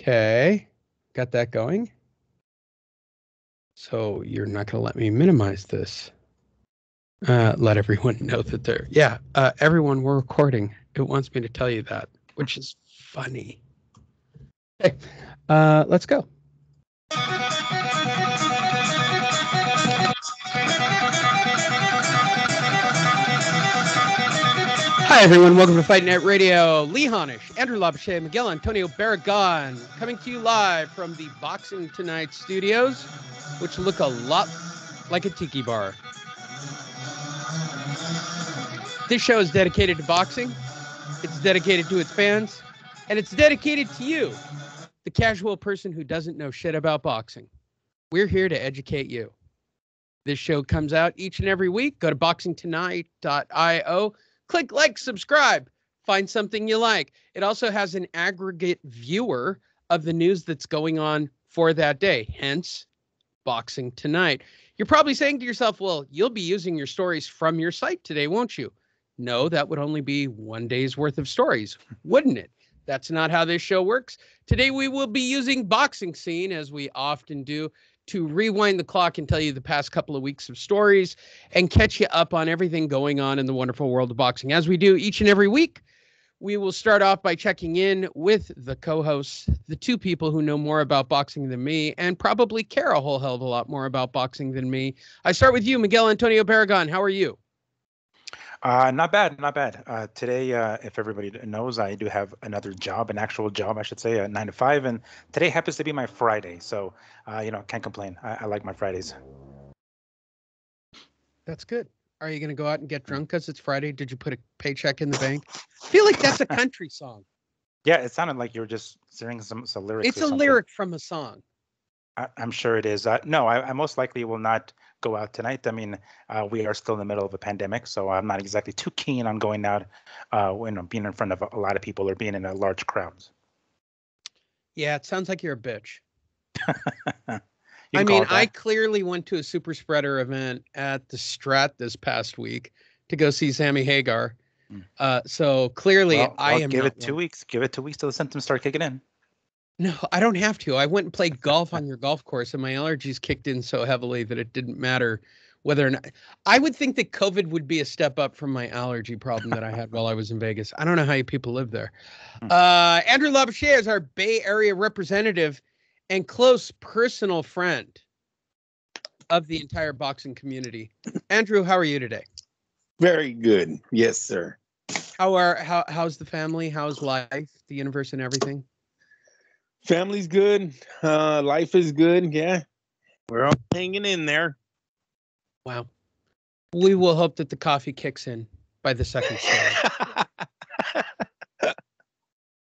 Okay, got that going. So you're not going to let me minimize this. Let everyone know that they're... Yeah, everyone, we're recording. It wants me to tell you that, which is funny. Okay, let's go. Hi, everyone. Welcome to Fight Night Radio. Lee Honish, Andrew Labouche, Miguel Antonio Barragan, coming to you live from the Boxing Tonight studios, which look a lot like a tiki bar. This show is dedicated to boxing. It's dedicated to its fans, and it's dedicated to you, the casual person who doesn't know shit about boxing. We're here to educate you. This show comes out each and every week. Go to boxingtonight.io. Click like, subscribe, find something you like. It also has an aggregate viewer of the news that's going on for that day, hence Boxing Tonight. You're probably saying to yourself, well, you'll be using your stories from your site today, won't you? No, that would only be one day's worth of stories, wouldn't it? That's not how this show works. Today we will be using Boxing Scene, as we often do, to rewind the clock and tell you the past couple of weeks of stories and catch you up on everything going on in the wonderful world of boxing. As we do each and every week, we will start off by checking in with the co-hosts, the two people who know more about boxing than me and probably care a whole hell of a lot more about boxing than me. I start with you, Miguel Antonio Barragan. How are you? Not bad, not bad. Today, if everybody knows, I do have another job, an actual job, I should say, a 9 to 5, and today happens to be my Friday, so can't complain. I like my Fridays. That's good. Are you going to go out and get drunk because it's Friday? Did you put a paycheck in the bank? I feel like that's a country song. Yeah, it sounded like you were just singing some lyrics. It's a lyric from a song. I'm sure it is. No, I most likely will not go out tonight. I mean, we are still in the middle of a pandemic, so I'm not exactly too keen on going out, being in front of a lot of people or being in a large crowds. Yeah, it sounds like you're a bitch. I mean, I clearly went to a super spreader event at the Strat this past week to go see Sammy Hagar. So clearly I am give it 2 weeks. Give it 2 weeks till the symptoms start kicking in. No, I don't have to. I went and played golf on your golf course, and my allergies kicked in so heavily that it didn't matter whether or not. I would think that COVID would be a step up from my allergy problem that I had while I was in Vegas. I don't know how you people live there. Andrew Labouche is our Bay Area representative and close personal friend of the entire boxing community. Andrew, how are you today? Very good. Yes, sir. How's the family? How's life, the universe, and everything? Family's good. Life is good. Yeah. We're all hanging in there. Wow. We will hope that the coffee kicks in by the second story.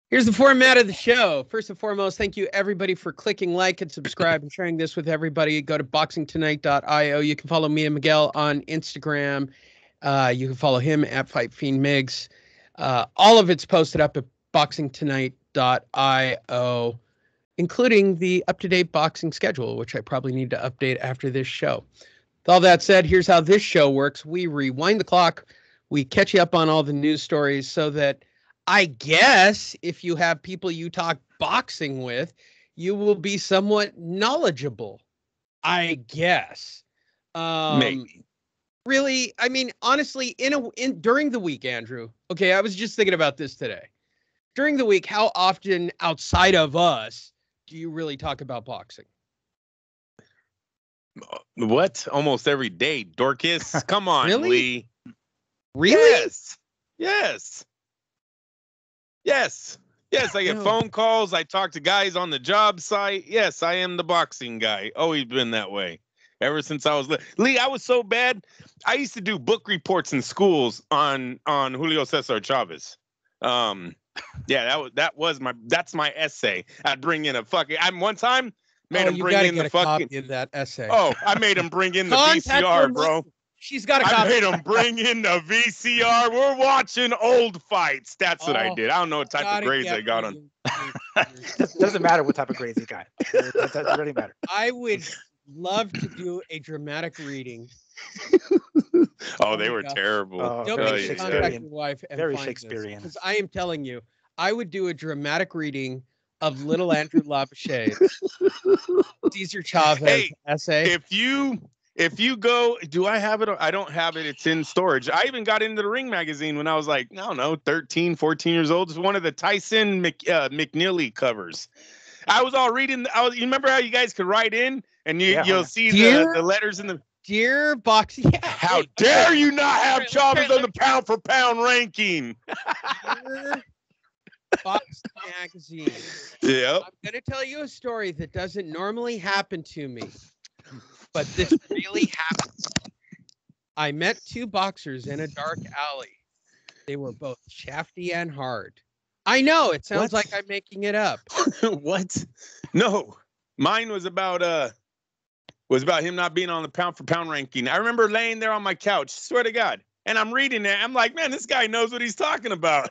Here's the format of the show. First and foremost, thank you everybody for clicking like and subscribe and sharing this with everybody. Go to boxingtonight.io. You can follow me and Miguel on Instagram. You can follow him at FightFiendMigs. All of it's posted up at boxingtonight.io, including the up-to-date boxing schedule, which I probably need to update after this show. With all that said, here's how this show works. We rewind the clock. We catch you up on all the news stories so that I guess if you have people you talk boxing with, you will be somewhat knowledgeable, I guess. Maybe. Really, I mean, honestly, during the week, Andrew, okay, I was just thinking about this today. During the week, how often outside of us do you really talk about boxing? What? Almost every day, Dorcas. Come on, Really? Lee. Really? Yes. Yes. Yes. Yes, I get No. phone calls. I talk to guys on the job site. Yes, I am the boxing guy. Always been that way. Ever since I was Lee, I was so bad. I used to do book reports in schools on Julio Cesar Chavez. Yeah, that's my essay. I'd bring in a fucking. One time made him bring in the fucking copy of that essay. Oh, I made him bring in the VCR, bro. She's got a copy. I made him bring in the VCR. We're watching old fights. That's what I did. I don't know what type of grades I got on. Doesn't matter what type of grades he got. It doesn't really matter. I would love to do a dramatic reading. Oh, they were terrible. Don't make me contact your wife and very find Shakespearean. Because I am telling you, I would do a dramatic reading of little Andrew Labouche. Cesar Chavez Hey, essay. if you go, do I have it? I don't have it. It's in storage. I even got into the Ring magazine when I was like, I don't know, 13, 14 years old. It's one of the Tyson McNeely covers. I was all reading. You remember how you guys could write in and you'll see the letters in the. Dear Box. Yeah. How dare you not have Chavez on the pound for pound ranking? Dear Box magazine. Yeah. I'm going to tell you a story that doesn't normally happen to me, but this really happened. I met two boxers in a dark alley. They were both shafty and hard. I know it sounds like I'm making it up. What? No, mine was about him not being on the pound for pound ranking. I remember laying there on my couch, swear to God, and I'm reading it. I'm like, man, this guy knows what he's talking about.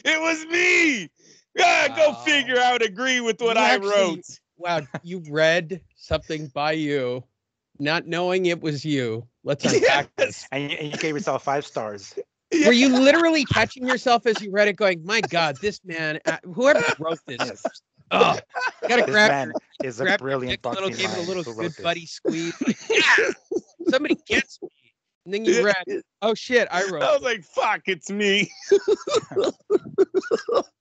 It was me. Yeah, wow. Go figure. I would agree with what I wrote. Wow, you read something by you, not knowing it was you. Let's unpack this. And you gave yourself 5 stars. Yeah. Were you literally catching yourself as you read it, going, "My God, this man, whoever wrote this, oh, gotta this grab man is a brilliant boxing man. Give it a little good buddy squeeze. Like, yeah, somebody gets me." And then you read, "Oh shit, I wrote." I was like, "Fuck, it's me."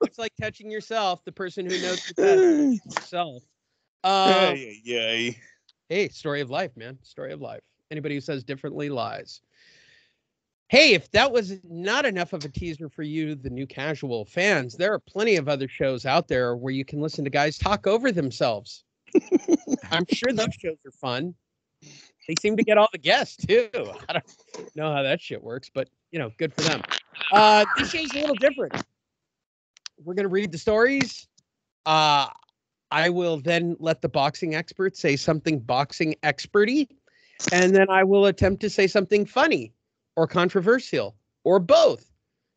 It's like catching yourself, the person who knows the best yourself. Hey, story of life, man. Story of life. Anybody who says differently lies. Hey, if that was not enough of a teaser for you, the new casual fans, there are plenty of other shows out there where you can listen to guys talk over themselves. I'm sure those shows are fun. They seem to get all the guests, too. I don't know how that shit works, but, good for them. This show's a little different. We're going to read the stories. I will then let the boxing expert say something boxing experty, and then I will attempt to say something funny or controversial or both.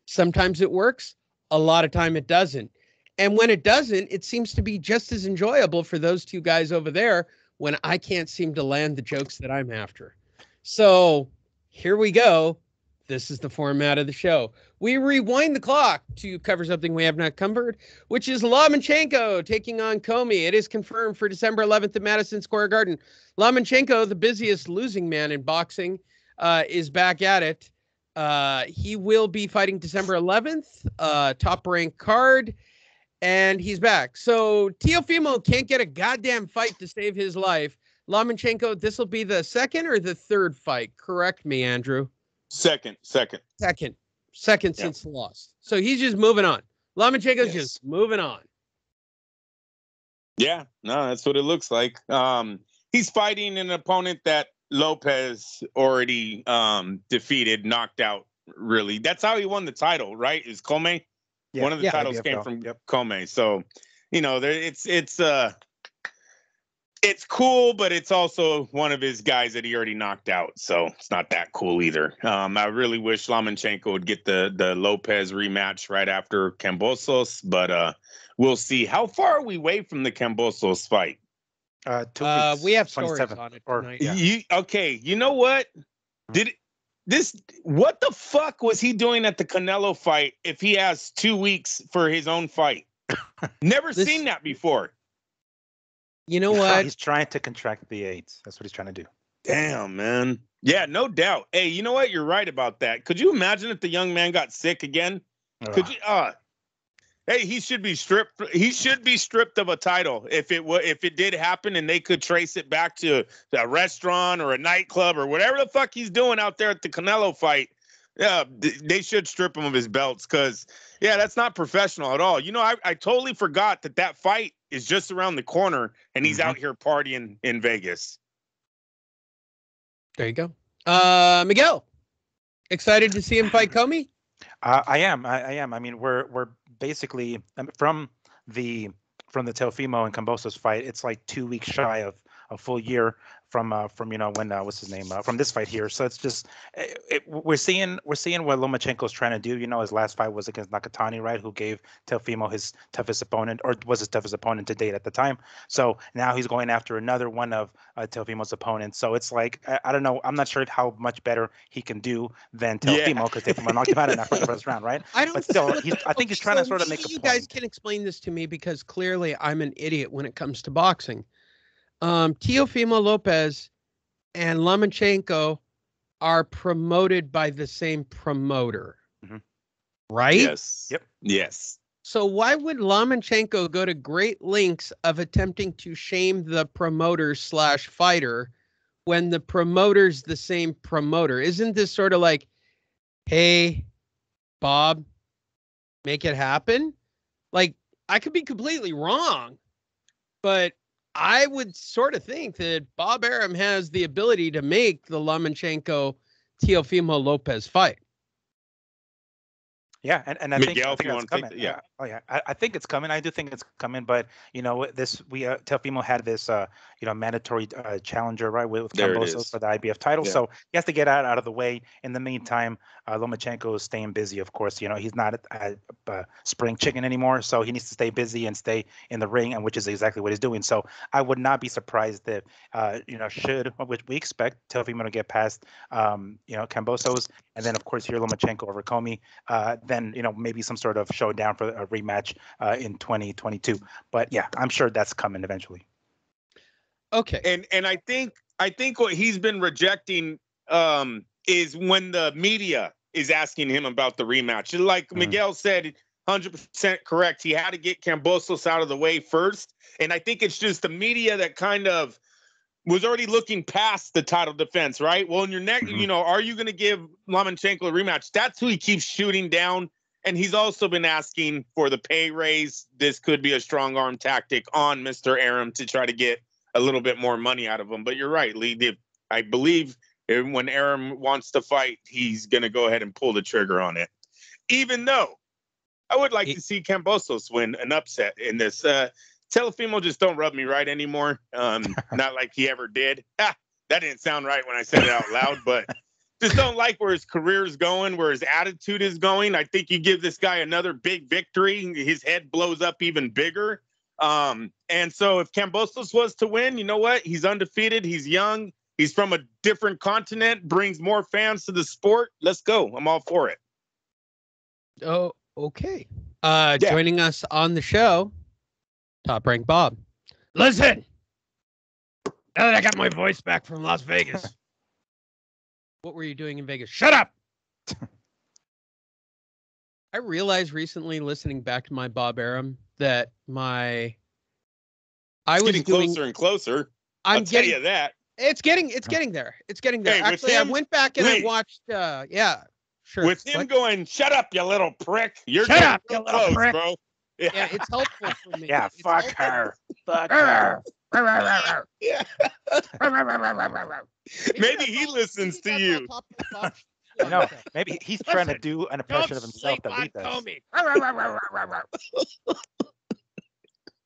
Sometimes it works. A lot of time it doesn't. And when it doesn't, it seems to be just as enjoyable for those two guys over there when I can't seem to land the jokes that I'm after. So here we go. This is the format of the show. We rewind the clock to cover something we have not covered, which is Lomachenko taking on Comey. It is confirmed for December 11th at Madison Square Garden. Lomachenko, the busiest losing man in boxing, is back at it. He will be fighting December 11th, top rank card, and he's back. So Teofimo can't get a goddamn fight to save his life. Lomachenko, this will be the second or the third fight. Correct me, Andrew. Second since the loss. So he's just moving on. Lomachenko's just moving on. Yeah, no, that's what it looks like. He's fighting an opponent that Lopez already defeated, knocked out, really. That's how he won the title, right? Is Comey? Yeah, one of the titles came from Comey. So, it's cool, but it's also one of his guys that he already knocked out. So it's not that cool either. I really wish Lomachenko would get the Lopez rematch right after Kambosos, but we'll see. How far are we away from the Kambosos fight? 2 weeks. We have stories on it tonight. You know what? What the fuck was he doing at the Canelo fight if he has 2 weeks for his own fight? Never seen that before. You know what? He's trying to contract the AIDS. That's what he's trying to do. Damn, man. Yeah, no doubt. Hey, you know what? You're right about that. Could you imagine if the young man got sick again? Could you? Hey, he should be stripped. He should be stripped of a title if it did happen and they could trace it back to a restaurant or a nightclub or whatever the fuck he's doing out there at the Canelo fight. Yeah, they should strip him of his belts because, that's not professional at all. I totally forgot that fight is just around the corner and he's out here partying in Vegas. There you go. Miguel, excited to see him fight Comey? I am. I mean, we're basically from the Teofimo and Kambosos fight. It's like 2 weeks shy a full year from when what's his name from this fight here. So it's just we're seeing what Lomachenko's trying to do. His last fight was against Nakatani, right? Who gave Teofimo his toughest opponent, or was his toughest opponent to date at the time. So now he's going after another one of Teofimo's opponents. So it's like I don't know. I'm not sure how much better he can do than Teofimo, because Teofimo knocked him out in that first round, right? But still, I think he's trying to sort of make a point. You guys can explain this to me, because clearly I'm an idiot when it comes to boxing. Teofimo Lopez and Lomachenko are promoted by the same promoter, right? Yes. Yep. Yes. So why would Lomachenko go to great lengths of attempting to shame the promoter / fighter when the promoter's the same promoter? Isn't this sort of like, hey, Bob, make it happen? Like, I could be completely wrong, but I would sort of think that Bob Arum has the ability to make the Lomachenko-Teofimo Lopez fight. Yeah, and I Miguel, think that's coming. Yeah. Oh yeah, I think it's coming. I do think it's coming, but Teofimo had this mandatory challenger, right, with Cambosos for the IBF title, so he has to get out of the way. In the meantime, Lomachenko is staying busy. Of course, he's not a spring chicken anymore, so he needs to stay busy and stay in the ring, and which is exactly what he's doing. So I would not be surprised if which we expect Teofimo to get past Cambosos, and then of course here Lomachenko over Comey. Then maybe some sort of showdown for a rematch in 2022. But yeah, I'm sure that's coming eventually. Okay. And I think what he's been rejecting is when the media is asking him about the rematch. Like Miguel said, 100% correct. He had to get Cambosos out of the way first, and I think it's just the media that kind of was already looking past the title defense, right? Well, in your next, are you going to give Lomachenko a rematch? That's who he keeps shooting down. And he's also been asking for the pay raise. This could be a strong arm tactic on Mr. Arum to try to get a little bit more money out of him. But you're right, Lee. I believe when Arum wants to fight, he's going to go ahead and pull the trigger on it. Even though I would like to see Cambosos win an upset in this. Teofimo just don't rub me right anymore. Not like he ever did. That didn't sound right when I said it out loud, but just don't like where his career is going, where his attitude is going. I think you give this guy another big victory, his head blows up even bigger. And so if Cambosos was to win, you know what? He's undefeated. He's young. He's from a different continent, brings more fans to the sport. Let's go. I'm all for it. Oh, okay. Joining us on the show, Top Rank Bob. Listen, now that I got my voice back from Las Vegas, what were you doing in Vegas? Shut up! I realized recently, listening back to my Bob Arum, that I was getting closer and closer. I'll tell you that. It's getting there. It's getting there. Hey, actually, I went back and I watched. Sure. With him going, shut up, you little prick. You're shut up, you little close, prick, bro. Yeah, it's helpful for me. Yeah, fuck her. Fuck her. Yeah. Maybe he listens to you. No, maybe he's trying to do an impression of himself that we does.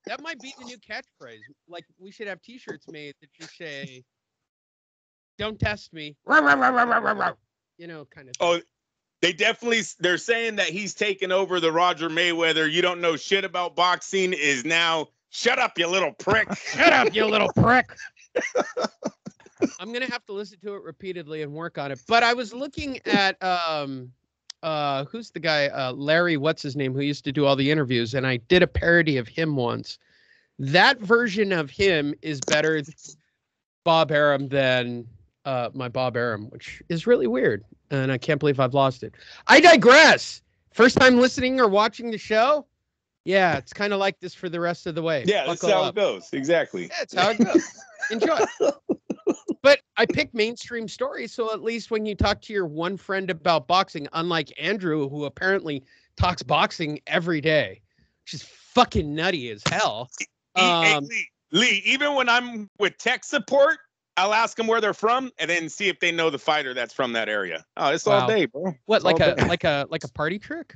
That might be the new catchphrase. Like, we should have T-shirts made that just say, "Don't test me." Kind of thing. Oh, they're saying that he's taken over the Roger Mayweather. You don't know shit about boxing is now. Shut up, you little prick. Shut up, you little prick. I'm going to have to listen to it repeatedly and work on it. But I was looking at, who's the guy? Larry, what's his name, who used to do all the interviews. And I did a parody of him once. That version of him is better, Bob Arum, than my Bob Arum, which is really weird. And I can't believe I've lost it. I digress. First time listening or watching the show? Yeah, it's kind of like this for the rest of the way. Yeah, that's how it goes. Exactly. Yeah, that's how it goes. Enjoy. But I pick mainstream stories, so at least when you talk to your one friend about boxing, unlike Andrew, who apparently talks boxing every day, which is fucking nutty as hell. Lee, even when I'm with tech support, I'll ask them where they're from and then see if they know the fighter that's from that area. Oh, it's all day, bro. What, like a party trick?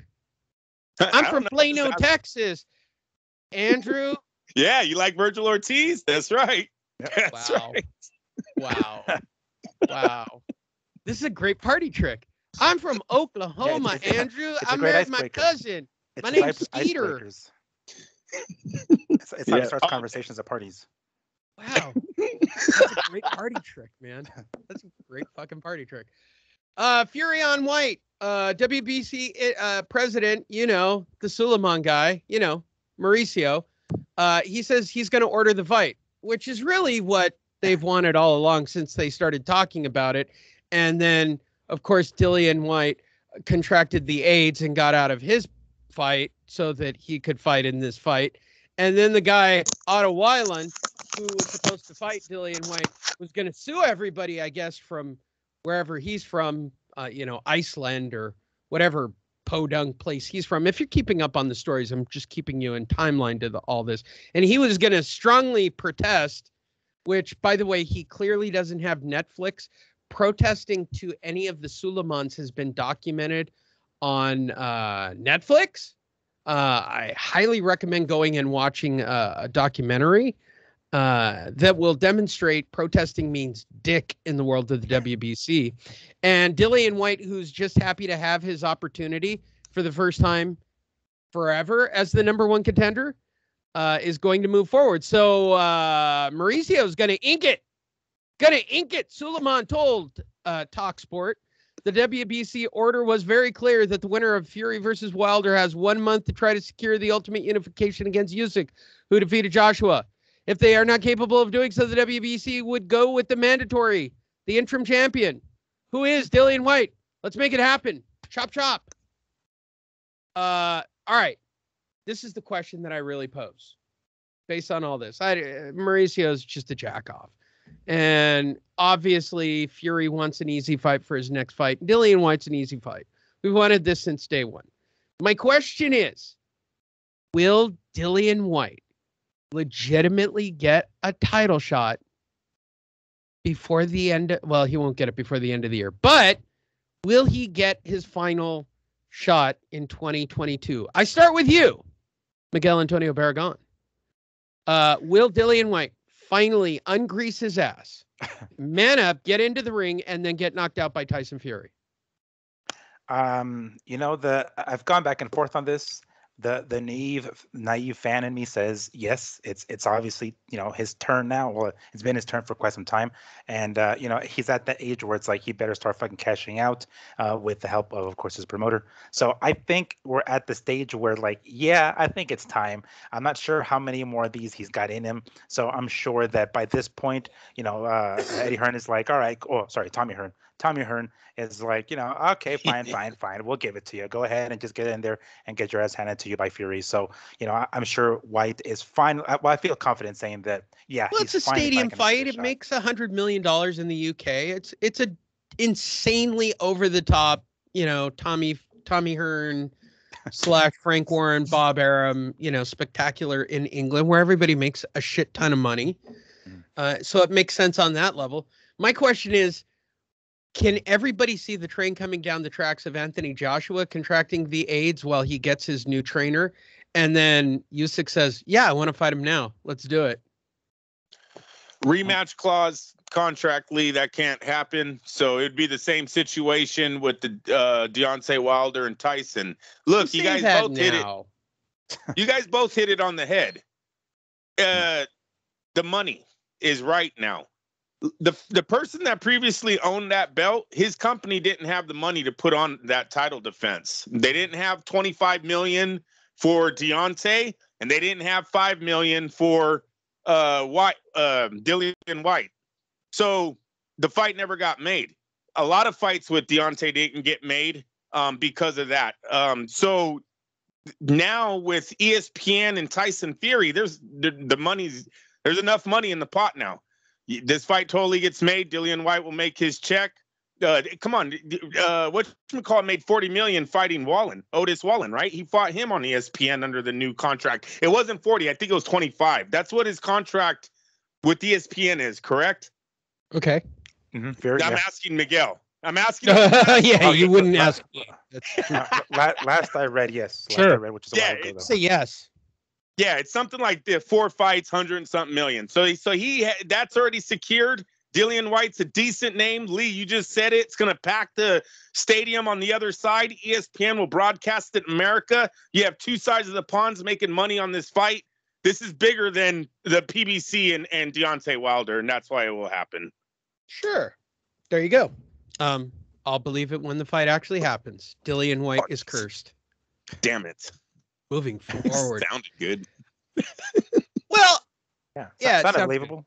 I'm from Plano, Texas. Andrew? Yeah, you like Virgil Ortiz? That's right. That's Wow. right. Wow. Wow. This is a great party trick. I'm from Oklahoma, it's Andrew. it's a I great married my icebreaker. cousin. It's My just name's Skeeter. icebreakers. It's how Yeah. it starts conversations at parties. Wow. That's a great party trick, man. That's a great fucking party trick. Fury on White, WBC president, the Suleiman guy, Mauricio. He says he's going to order the fight, which is really what they've wanted all along since they started talking about it. And then, of course, Dillian White contracted the AIDS and got out of his fight so that he could fight in this fight. And then the guy, Otto Weiland, who was supposed to fight Dillian White, was going to sue everybody, I guess, from wherever he's from, Iceland or whatever podunk place he's from. If you're keeping up on the stories, I'm just keeping you in timeline to all this. And he was going to strongly protest, which, by the way, he clearly doesn't have Netflix. Protesting to any of the Suleimans has been documented on Netflix. I highly recommend going and watching a documentary that will demonstrate protesting means dick in the world of the WBC. And Dillian White, who's just happy to have his opportunity for the first time forever as the number one contender, is going to move forward. So Mauricio is going to ink it. Suleiman told TalkSport. The WBC order was very clear that the winner of Fury versus Wilder has 1 month to try to secure the ultimate unification against Usyk, who defeated Joshua. If they are not capable of doing so, the WBC would go with the mandatory, the interim champion, who is Dillian White. Let's make it happen. Chop, chop. All right. This is the question that I really pose based on all this. Mauricio is just a jack off. And obviously, Fury wants an easy fight for his next fight. Dillian White's an easy fight. We've wanted this since day one. My question is, will Dillian White legitimately get a title shot before the end? Well, he won't get it before the end of the year, but will he get his final shot in 2022? I start with you, Miguel Antonio Barragan. Will Dillian White finally ungrease his ass, man up, get into the ring, and then get knocked out by Tyson Fury? I've gone back and forth on this. The naive fan in me says yes. It's obviously his turn now. Well, it's been his turn for quite some time, and he's at that age where it's like he better start fucking cashing out with the help of course, his promoter. So I think we're at the stage where I think it's time. I'm not sure how many more of these he's got in him. So I'm sure that by this point, Eddie Hearn is like, all right. Oh, sorry, Tommy Hearn. Tommy Hearn is like, okay, fine. We'll give it to you. Go ahead and just get in there and get your ass handed to you by Fury. So, I'm sure White is fine. Well, I feel confident saying that, yeah. Well, it's a stadium fight. It makes $100 million in the UK. It's a insanely over the top, Tommy Hearn / Frank Warren, Bob Arum, spectacular in England where everybody makes a shit ton of money. So it makes sense on that level. My question is, can everybody see the train coming down the tracks of Anthony Joshua contracting the AIDS while he gets his new trainer? And then Usyk says, yeah, I want to fight him now. Let's do it. Rematch clause contract, Lee, that can't happen. So it'd be the same situation with the Deontay Wilder and Tyson. Look, you guys both hit it. You guys both hit it on the head. The money is right now. The person that previously owned that belt, his company didn't have the money to put on that title defense. They didn't have $25 million for Deontay, and they didn't have $5 million for Dillian White. So the fight never got made. A lot of fights with Deontay didn't get made because of that. So now with ESPN and Tyson Fury, there's enough money in the pot now. This fight totally gets made. Dillian White will make his check. Come on, whatchamacallit made $40 million fighting Otis Wallen, right? He fought him on ESPN under the new contract. It wasn't 40, I think it was 25. That's what his contract with ESPN is, correct? Okay. Mm-hmm. I'm asking Miguel. I'm asking. You wouldn't ask me. Last I read, yes. Sure. Last I read, which is a while ago, though. Say yes. Yeah, it's something like the 4 fights, 100 and something million. So that's already secured. Dillian White's a decent name. Lee, you just said it. It's going to pack the stadium on the other side. ESPN will broadcast it in America. You have two sides of the ponds making money on this fight. This is bigger than the PBC and Deontay Wilder, and that's why it will happen. Sure. There you go. I'll believe it when the fight actually happens. Dillian White is cursed. Damn it. Moving forward. Sounded good. Well, Yeah, it sounded sounds believable.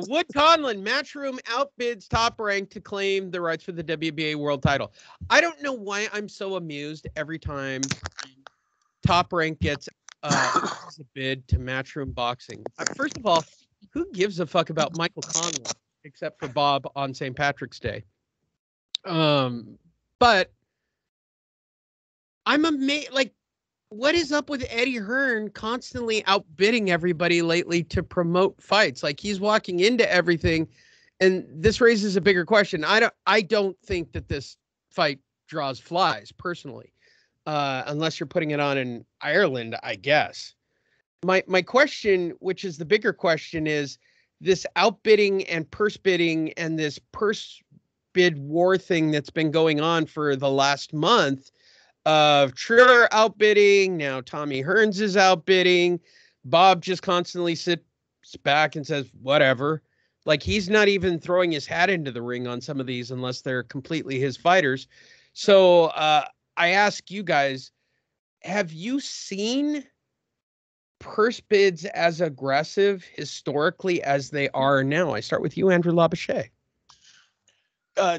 Wood Conlon, Matchroom outbids Top Rank to claim the rights for the WBA world title. I don't know why I'm so amused every time Top Rank gets a bid to Matchroom Boxing. First of all, who gives a fuck about Michael Conlon except for Bob on St. Patrick's Day? But I'm amazed. Like, what is up with Eddie Hearn constantly outbidding everybody lately to promote fights? Like, he's walking into everything, and this raises a bigger question. I don't think that this fight draws flies personally, unless you're putting it on in Ireland, I guess. My question, which is the bigger question, is this outbidding and purse bidding and this purse bid war thing that's been going on for the last month of Triller outbidding. Now Tommy Hearns is outbidding. Bob just constantly sits back and says, whatever. Like, he's not even throwing his hat into the ring on some of these unless they're completely his fighters. So I ask you guys, have you seen purse bids as aggressive historically as they are now? I start with you, Andrew Labouche.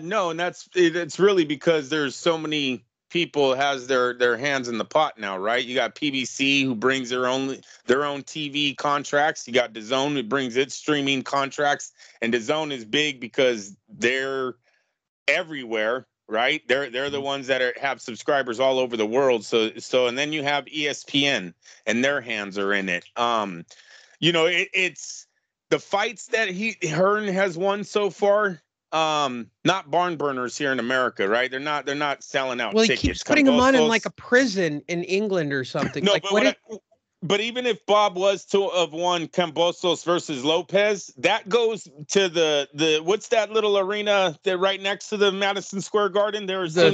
No, and it's really because there's so many people has their hands in the pot now, right? You got PBC who brings their own TV contracts. You got DAZN who brings its streaming contracts, and DAZN is big because they're everywhere, right? They're the ones that have subscribers all over the world. So and then you have ESPN, and their hands are in it. It's the fights that Hearn has won so far. Not barn burners here in America, right? They're not selling out well, tickets. He keeps putting them on in like a prison in England or something. No, like, but even if Bob was to have won Cambosos versus Lopez, that goes to the what's that little arena that right next to the Madison Square Garden? There's the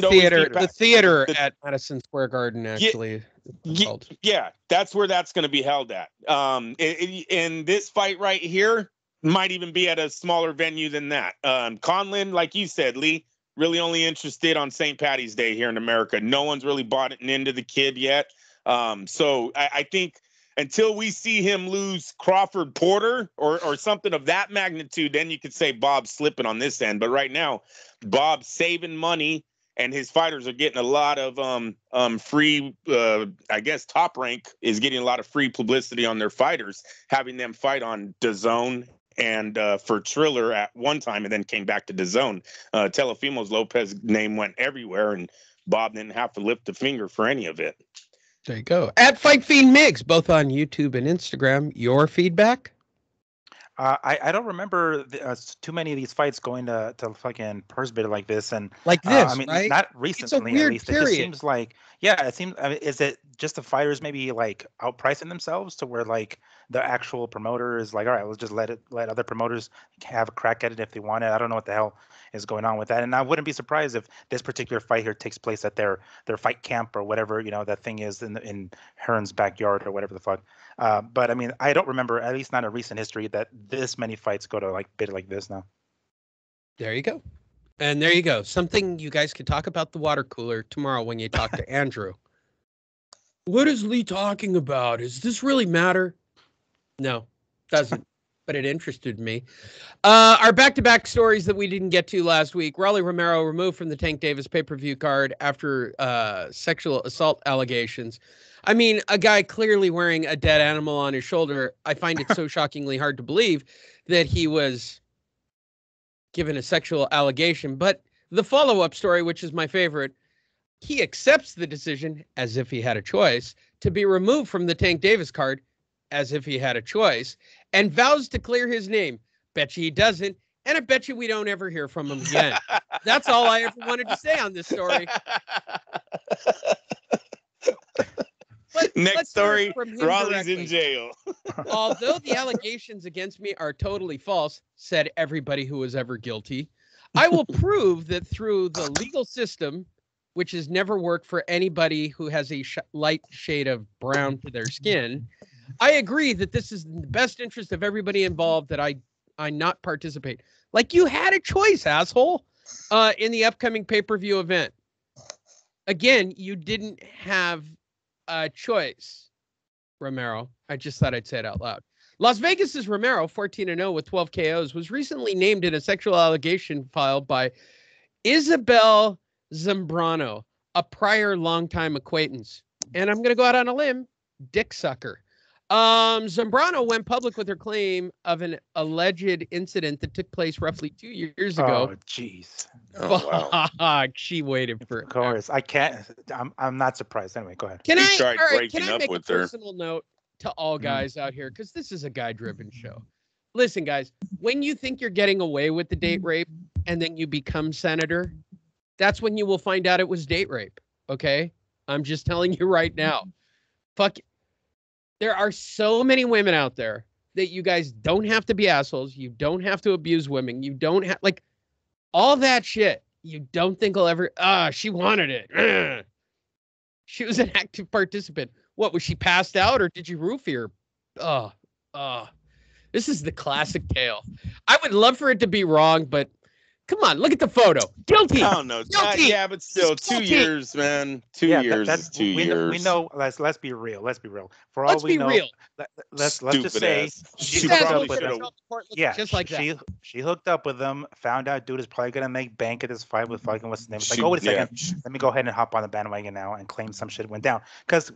theater at Madison Square Garden, actually. Yeah, that's where that's going to be held at. And this fight right here might even be at a smaller venue than that. Conlon, like you said, Lee, really only interested on St. Patty's Day here in America. No one's really bought it into the kid yet. So I think until we see him lose Crawford Porter or something of that magnitude, then you could say Bob's slipping on this end. But right now, Bob's saving money, and his fighters are getting a lot of free. I guess Top Rank is getting a lot of free publicity on their fighters, having them fight on DAZN and for Triller at one time, and then came back to DAZN. Teofimo's Lopez name went everywhere, and Bob didn't have to lift a finger for any of it. There you go. At Fight Fiend Migs, both on YouTube and Instagram. Your feedback? I don't remember too many of these fights going to fucking purse bid like this, and like this. I mean, right? not recently. It's a weird at least period. It just seems like, yeah, it seems. I mean, is it just the fighters maybe like outpricing themselves to where like the actual promoter is like, all right, let's just let other promoters have a crack at it if they want it. I don't know what the hell is going on with that, and I wouldn't be surprised if this particular fight here takes place at their fight camp or whatever that thing is in Hearn's backyard or whatever the fuck. But I mean, I don't remember, at least not in recent history, that this many fights go to like bid like this now. There you go. And there you go. Something you guys could talk about the water cooler tomorrow when you talk to Andrew. What is Lee talking about? Does this really matter? No, doesn't. But it interested me. Our back-to-back stories that we didn't get to last week. Raleigh Romero removed from the Tank Davis pay-per-view card after sexual assault allegations. I mean, a guy clearly wearing a dead animal on his shoulder. I find it so shockingly hard to believe that he was given a sexual allegation. But the follow-up story, which is my favorite, he accepts the decision as if he had a choice to be removed from the Tank Davis card as if he had a choice, and vows to clear his name. Bet you he doesn't, and I bet you we don't ever hear from him again. That's all I ever wanted to say on this story. Next story, from him Raleigh's directly. in jail. Although the allegations against me are totally false, said everybody who was ever guilty, I will prove that through the legal system, which has never worked for anybody who has a light shade of brown to their skin, I agree that this is in the best interest of everybody involved that I not participate. Like you had a choice, asshole, in the upcoming pay-per-view event. Again, you didn't have a choice, Romero. I just thought I'd say it out loud. Las Vegas's Romero, 14-0 with 12 KOs, was recently named in a sexual allegation filed by Isabel Zambrano, a prior longtime acquaintance. And I'm going to go out on a limb, dick sucker. Zambrano went public with her claim of an alleged incident that took place roughly 2 years ago. Oh, jeez. Oh, wow. Fuck, she waited for. Of course, I can't. I'm not surprised. Anyway, go ahead. Can He I? tried All right, breaking can I up make a with her. personal note to all guys out here? Because this is a guy-driven show. Listen, guys, when you think you're getting away with the date rape and then you become senator, that's when you will find out it was date rape. Okay, I'm just telling you right now. Fuck. There are so many women out there that you guys don't have to be assholes. You don't have to abuse women. You don't have like all that shit. You don't think will ever. She wanted it. Ugh. She was an active participant. What, was she passed out or did you roofie her? This is the classic tale. I would love for it to be wrong, but come on, look at the photo. Guilty. I don't know. Guilty. Yeah, but still, 2 years, man. 2 years is 2 years. We know. Let's be real. Let's be real. For all Let's we be know, real. let's just say She These hooked assholes up with should have him. felt the court looking Yeah, just like that. she hooked up with him. Found out dude is probably gonna make bank at this fight with fucking what's his name. It's like, She- oh wait a yeah. second, let me go ahead and hop on the bandwagon now and claim some shit went down. Because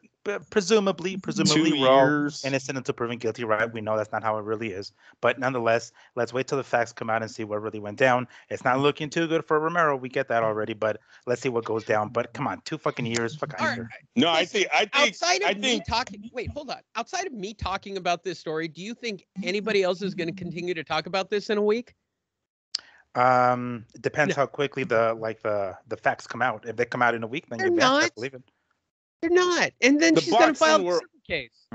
presumably 2 we're all years. innocent until proven guilty, right? We know that's not how it really is. But nonetheless, let's wait till the facts come out and see what really went down. It's not looking too good for Romero. We get that already, but let's see what goes down. But come on, 2 fucking years, fuck All out right. here. No, I think Outside of I me think talking, wait, hold on. Outside of me talking about this story, do you think anybody else is going to continue to talk about this in a week? It depends No. how quickly the facts come out. If they come out in a week, then They're you best not. believe it. They're not. And then The she's going to file boxing a world- civil case.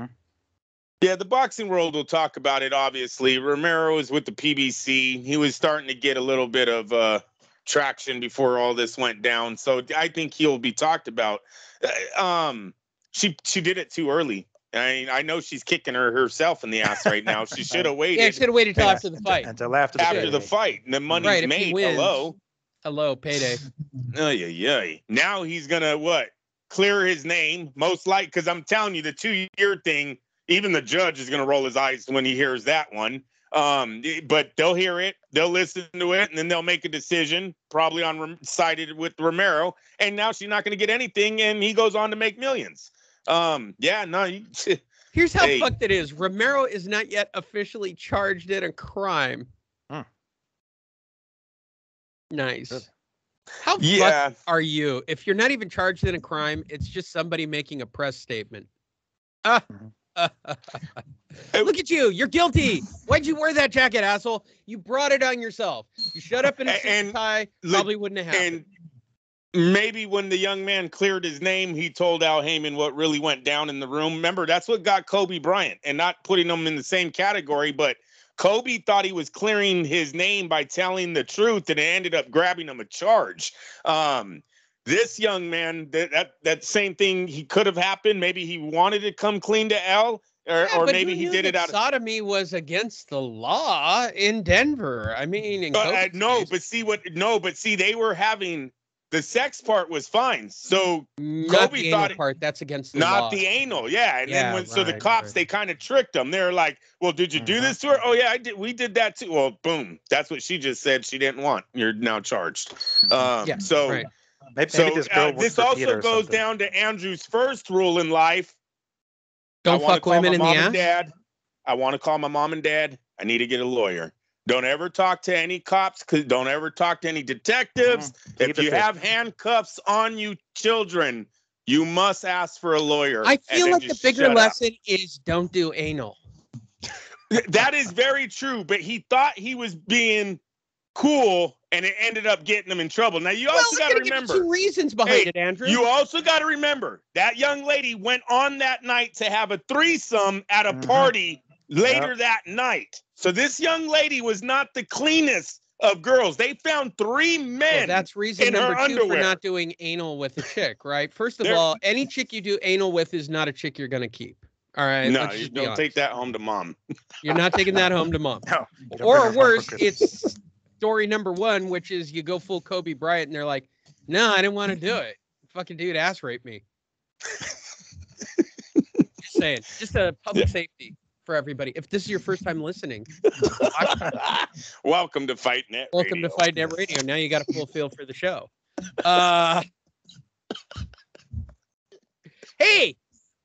Yeah, the boxing world will talk about it, obviously. Romero is with the PBC. He was starting to get a little bit of traction before all this went down. So I think he'll be talked about. She did it too early. I know she's kicking herself in the ass right now. She should have Yeah, waited should have waited till Yeah, after the fight. Until after the after the fight. fight. The money's Right, if he made. wins. Hello. Payday. Ay. Now he's going to what? Clear his name, most likely, because I'm telling you, the 2-year thing, even the judge is going to roll his eyes when he hears that one. But they'll hear it, they'll listen to it, and then they'll make a decision, probably sided with Romero. And now she's not going to get anything, and he goes on to make millions. Here's how Hey. fucked it is. Romero is not yet officially charged in a crime. Nice. Good. How Yeah. fucked are you? If you're not even charged in a crime, it's just somebody making a press statement. Look at you. You're guilty. Why'd you wear that jacket, asshole? You brought it on yourself. You shut up in a suit and tie. Probably wouldn't have happened. And maybe when the young man cleared his name, he told Al Heyman what really went down in the room. Remember, that's what got Kobe Bryant, and not putting him in the same category, but Kobe thought he was clearing his name by telling the truth, and it ended up grabbing him a charge. This young man, that same thing, he could have happened. Maybe he wanted to come clean to L, or but maybe who he knew did it that out of sodomy was against the law in Denver. I mean, in Kobe's case. but see, they were having the sex part was fine. So Not Kobe the thought anal it- part. That's against the not law. the anal, yeah. And Yeah, then so the right, cops, right. they kind of tricked him. They're like, "Well, did you do this to her?" "Oh yeah, I did. We did that too." Well, boom. That's what she just said. She didn't want. You're now charged. Yeah, So. right. Maybe So this girl works this for Peter also or goes something. down to Andrew's first rule in life. I Don't wanna fuck call women my in the mom and ass. dad. I want to call my mom and dad. I need to get a lawyer. Don't ever talk to any cops. Don't ever talk to any detectives. Keep If it you safe. have handcuffs on you, children, you must ask for a lawyer. I and feel then like the just bigger shut up. lesson is don't do anal. That is very true, but he thought he was being cool and it ended up getting them in trouble. Now, you Well, also got to give you remember. 2 reasons behind Hey, it, Andrew. You also got to remember that young lady went on that night to have a threesome at a party later that night. So this young lady was not the cleanest of girls. They found 3 men. Well, that's reason in number her 2 underwear. for not doing anal with a chick, right? First of all, any chick you do anal with is not a chick you're going to keep. All right. No, let's you just be don't honest. take that home to mom. You're not taking that home to mom. No. Or worse, it's story number 1, which is you go full Kobe Bryant and they're like, no, I didn't want to do it. Fucking dude ass raped me. Just saying. Just a public safety for everybody. If this is your first time listening, welcome to Fight Net welcome Radio. to Fight Net Radio. Now you got a full feel for the show. Hey,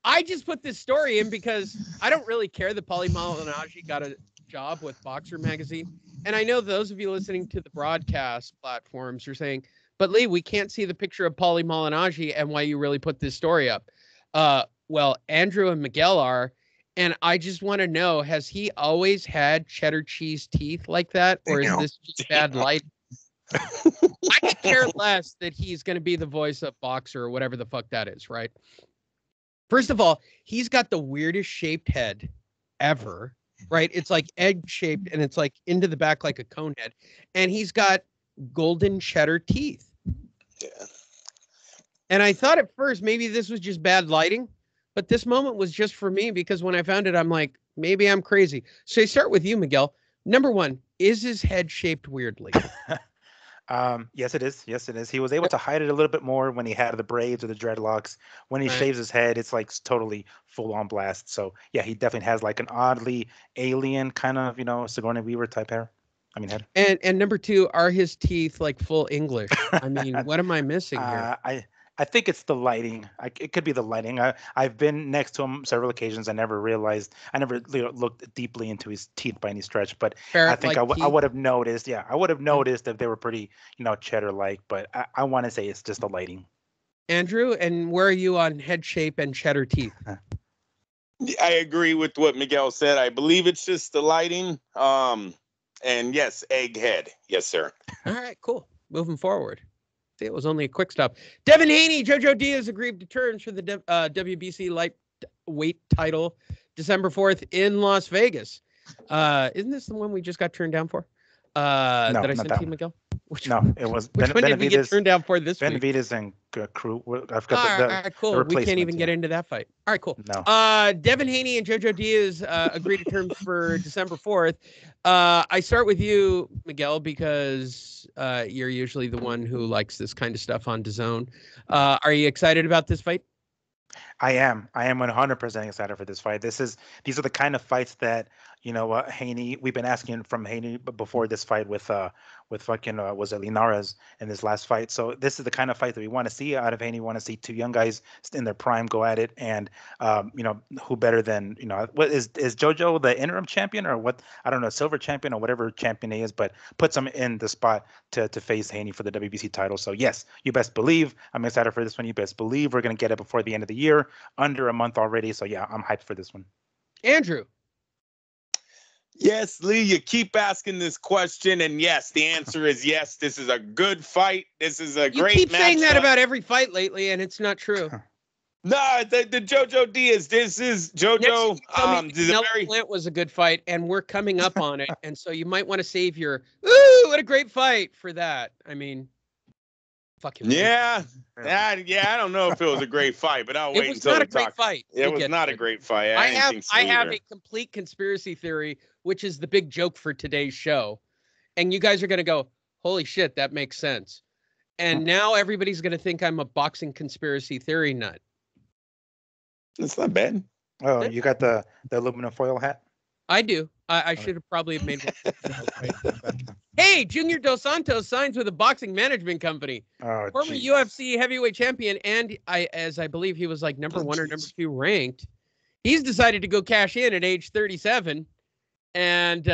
I just put this story in because I don't really care that Paulie Malignaggi got a job with Boxer magazine. And I know those of you listening to the broadcast platforms are saying, but Lee, we can't see the picture of Paulie Malignaggi and why you really put this story up. Well, Andrew and Miguel are, and I just want to know, has he always had cheddar cheese teeth like that? Or is this just bad light? I could care less that he's going to be the voice of Boxer or whatever the fuck that is, right? First of all, he's got the weirdest shaped head ever, right? It's like egg shaped and it's like into the back like a cone head. And he's got golden cheddar teeth. Yeah. And I thought at first maybe this was just bad lighting, but this moment was just for me because when I found it, I'm like, maybe I'm crazy. So I start with you, Miguel. Number 1, is his head shaped weirdly? Yes, it is. Yes, it is. He was able to hide it a little bit more when he had the braids or the dreadlocks. When he shaves his head, it's like totally full on blast. So yeah, he definitely has like an oddly alien kind of, Sigourney Weaver type hair. I mean head. And number 2, are his teeth like full English? I mean, what am I missing here? I think it's the lighting. It could be the lighting. I've been next to him several occasions. I never looked deeply into his teeth by any stretch. But I think I would have noticed. Yeah, I would have noticed if they were pretty, cheddar-like. But I want to say it's just the lighting. Andrew, and where are you on head shape and cheddar teeth? I agree with what Miguel said. I believe it's just the lighting. And yes, egg head. Yes, sir. All right, cool. Moving forward. See, it was only a quick stop. Devin Haney, Jojo Diaz agreed to terms for the WBC lightweight title December 4th in Las Vegas. Isn't this the one we just got turned down for? No, that I sent to you, Miguel? It was which one did we get turned down for this week? Benavidez and Crew. I've got all right, cool. We can't even get into that fight. All right, cool. No. Devin Haney and Jojo Diaz agreed to terms for December 4th. I start with you, Miguel, because you're usually the one who likes this kind of stuff on DAZN. Are you excited about this fight? I am 100% excited for this fight. These are the kind of fights that, Haney, we've been asking from Haney before this fight with was it Linares in this last fight. So this is the kind of fight that we want to see out of Haney. We want to see 2 young guys in their prime go at it. And, who better than, what is Jojo the interim champion or what? I don't know, silver champion or whatever champion he is, but puts him in the spot to face Haney for the WBC title. So yes, you best believe I'm excited for this one. You best believe we're going to get it before the end of the year, under a month already. So yeah, I'm hyped for this one. Andrew. Yes, Lee, you keep asking this question, and yes, the answer is yes. This is a good fight. This is a great match. You keep saying that about every fight lately, and it's not true. No, the Jojo Diaz. This is Jojo. Flint was a good fight, and we're coming up on it, and so you might want to save your "ooh, what a great fight" for that. I mean, fucking yeah. I don't know if it was a great fight, but I'll wait until we talk. It was not a great fight. I have a complete conspiracy theory, which is the big joke for today's show, and you guys are going to go, "Holy shit, that makes sense." And now everybody's going to think I'm a boxing conspiracy theory nut. That's not bad. Oh, you got the aluminum foil hat? I do. I should have probably made one. Hey, Junior Dos Santos signs with a boxing management company. Oh, former UFC heavyweight champion, and I believe he was like number 1 or number 2 ranked. He's decided to go cash in at age 37, and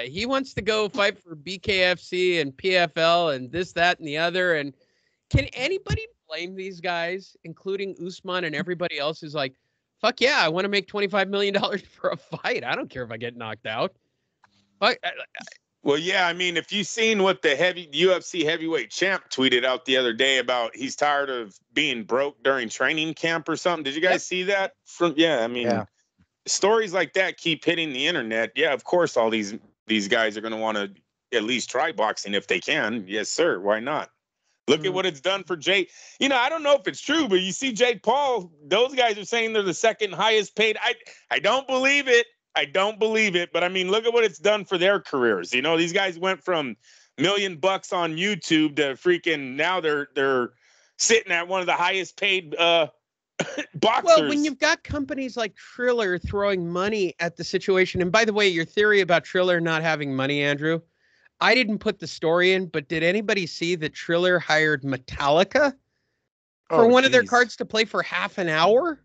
he wants to go fight for BKFC and PFL and this, that, and the other. And can anybody blame these guys, including Usman and everybody else who's like, fuck yeah, I want to make $25 million for a fight. I don't care if I get knocked out. But Well, yeah, I mean, if you've seen what the UFC heavyweight champ tweeted out the other day about he's tired of being broke during training camp or something. Did you guys see that? I mean, stories like that keep hitting the internet. Yeah, of course, all these guys are going to want to at least try boxing if they can. Yes, sir. Why not? Look at what it's done for Jake. I don't know if it's true, but you see Jake Paul, those guys are saying they're the second highest paid. I don't believe it. I don't believe it. But I mean, look at what it's done for their careers. These guys went from $1 million on YouTube to freaking now they're sitting at one of the highest paid boxers. Well, when you've got companies like Triller throwing money at the situation, and by the way, your theory about Triller not having money, Andrew, I didn't put the story in, but did anybody see that Triller hired Metallica for one of their cards to play for half an hour?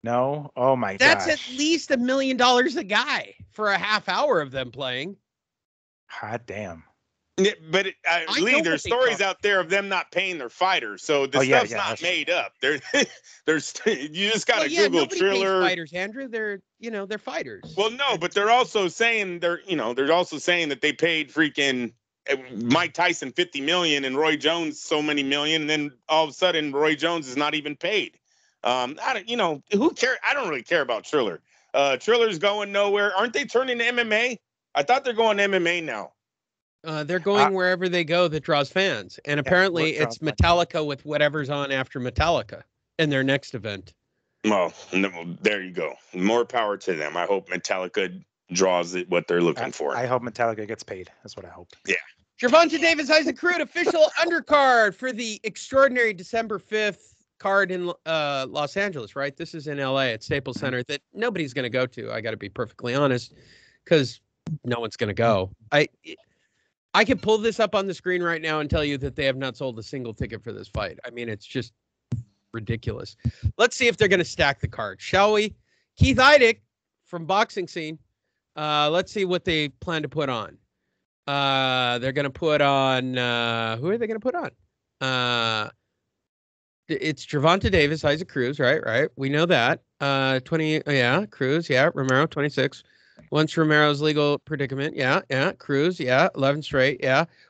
No. Oh my god. That's at least $1 million a guy for a half hour of them playing. Hot damn. Yeah, but Lee, there's stories out there of them not paying their fighters, so the stuff's not made up. There's you just gotta Google Triller. Pays fighters, Andrew. They're fighters. Well, no, but they're also saying that they paid freaking Mike Tyson $50 million and Roy Jones so many million, and then all of a sudden Roy Jones is not even paid. Who cares? I don't really care about Triller. Triller's going nowhere. Aren't they turning to MMA? I thought they're going to MMA now. They're going wherever they go that draws fans. And apparently it's Metallica with whatever's on after Metallica in their next event. Well, there you go. More power to them. I hope Metallica draws what they're looking for. I hope Metallica gets paid. That's what I hope. Yeah. Gervonta Davis, Isaac Cruz, official undercard for the extraordinary December 5th card in Los Angeles, right? This is in LA at Staples Center that nobody's going to go to. I got to be perfectly honest, because no one's going to go. I could pull this up on the screen right now and tell you that they have not sold a single ticket for this fight. I mean, it's just ridiculous. Let's see if they're going to stack the card, shall we? Keith Eidick from Boxing Scene. Let's see what they plan to put on. They're going to put on, who are they going to put on? It's Gervonta Davis, Isaac Cruz, right? We know that. 20, Cruz, Romero, 26. Once Romero's legal predicament, Cruz, 11 straight,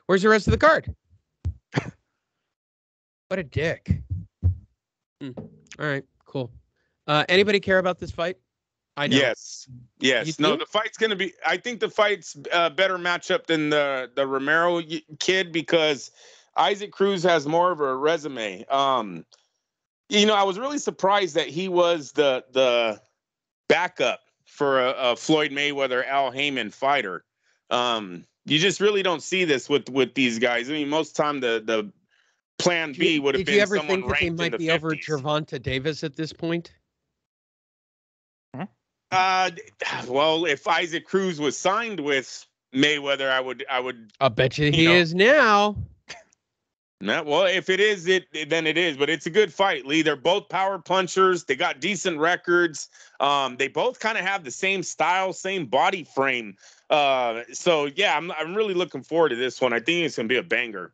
Where's the rest of the card? What a dick. All right, cool. Anybody care about this fight? I know. Yes. No, the fight's going to be, I think the fight's better matchup than the Romero kid, because Isaac Cruz has more of a resume. I was really surprised that he was the backup for a Floyd Mayweather, Al Heyman fighter. You just really don't see this with these guys. I mean, most time the plan B would have been someone ranked in the 50s. Did you ever think that they might be over Gervonta Davis at this point? Well, if Isaac Cruz was signed with Mayweather, I would. I'll bet you he is now. No, well, if it is, then it is. But it's a good fight, Lee. They're both power punchers. They got decent records. They both kind of have the same style, same body frame. So yeah, I'm really looking forward to this one. I think it's gonna be a banger.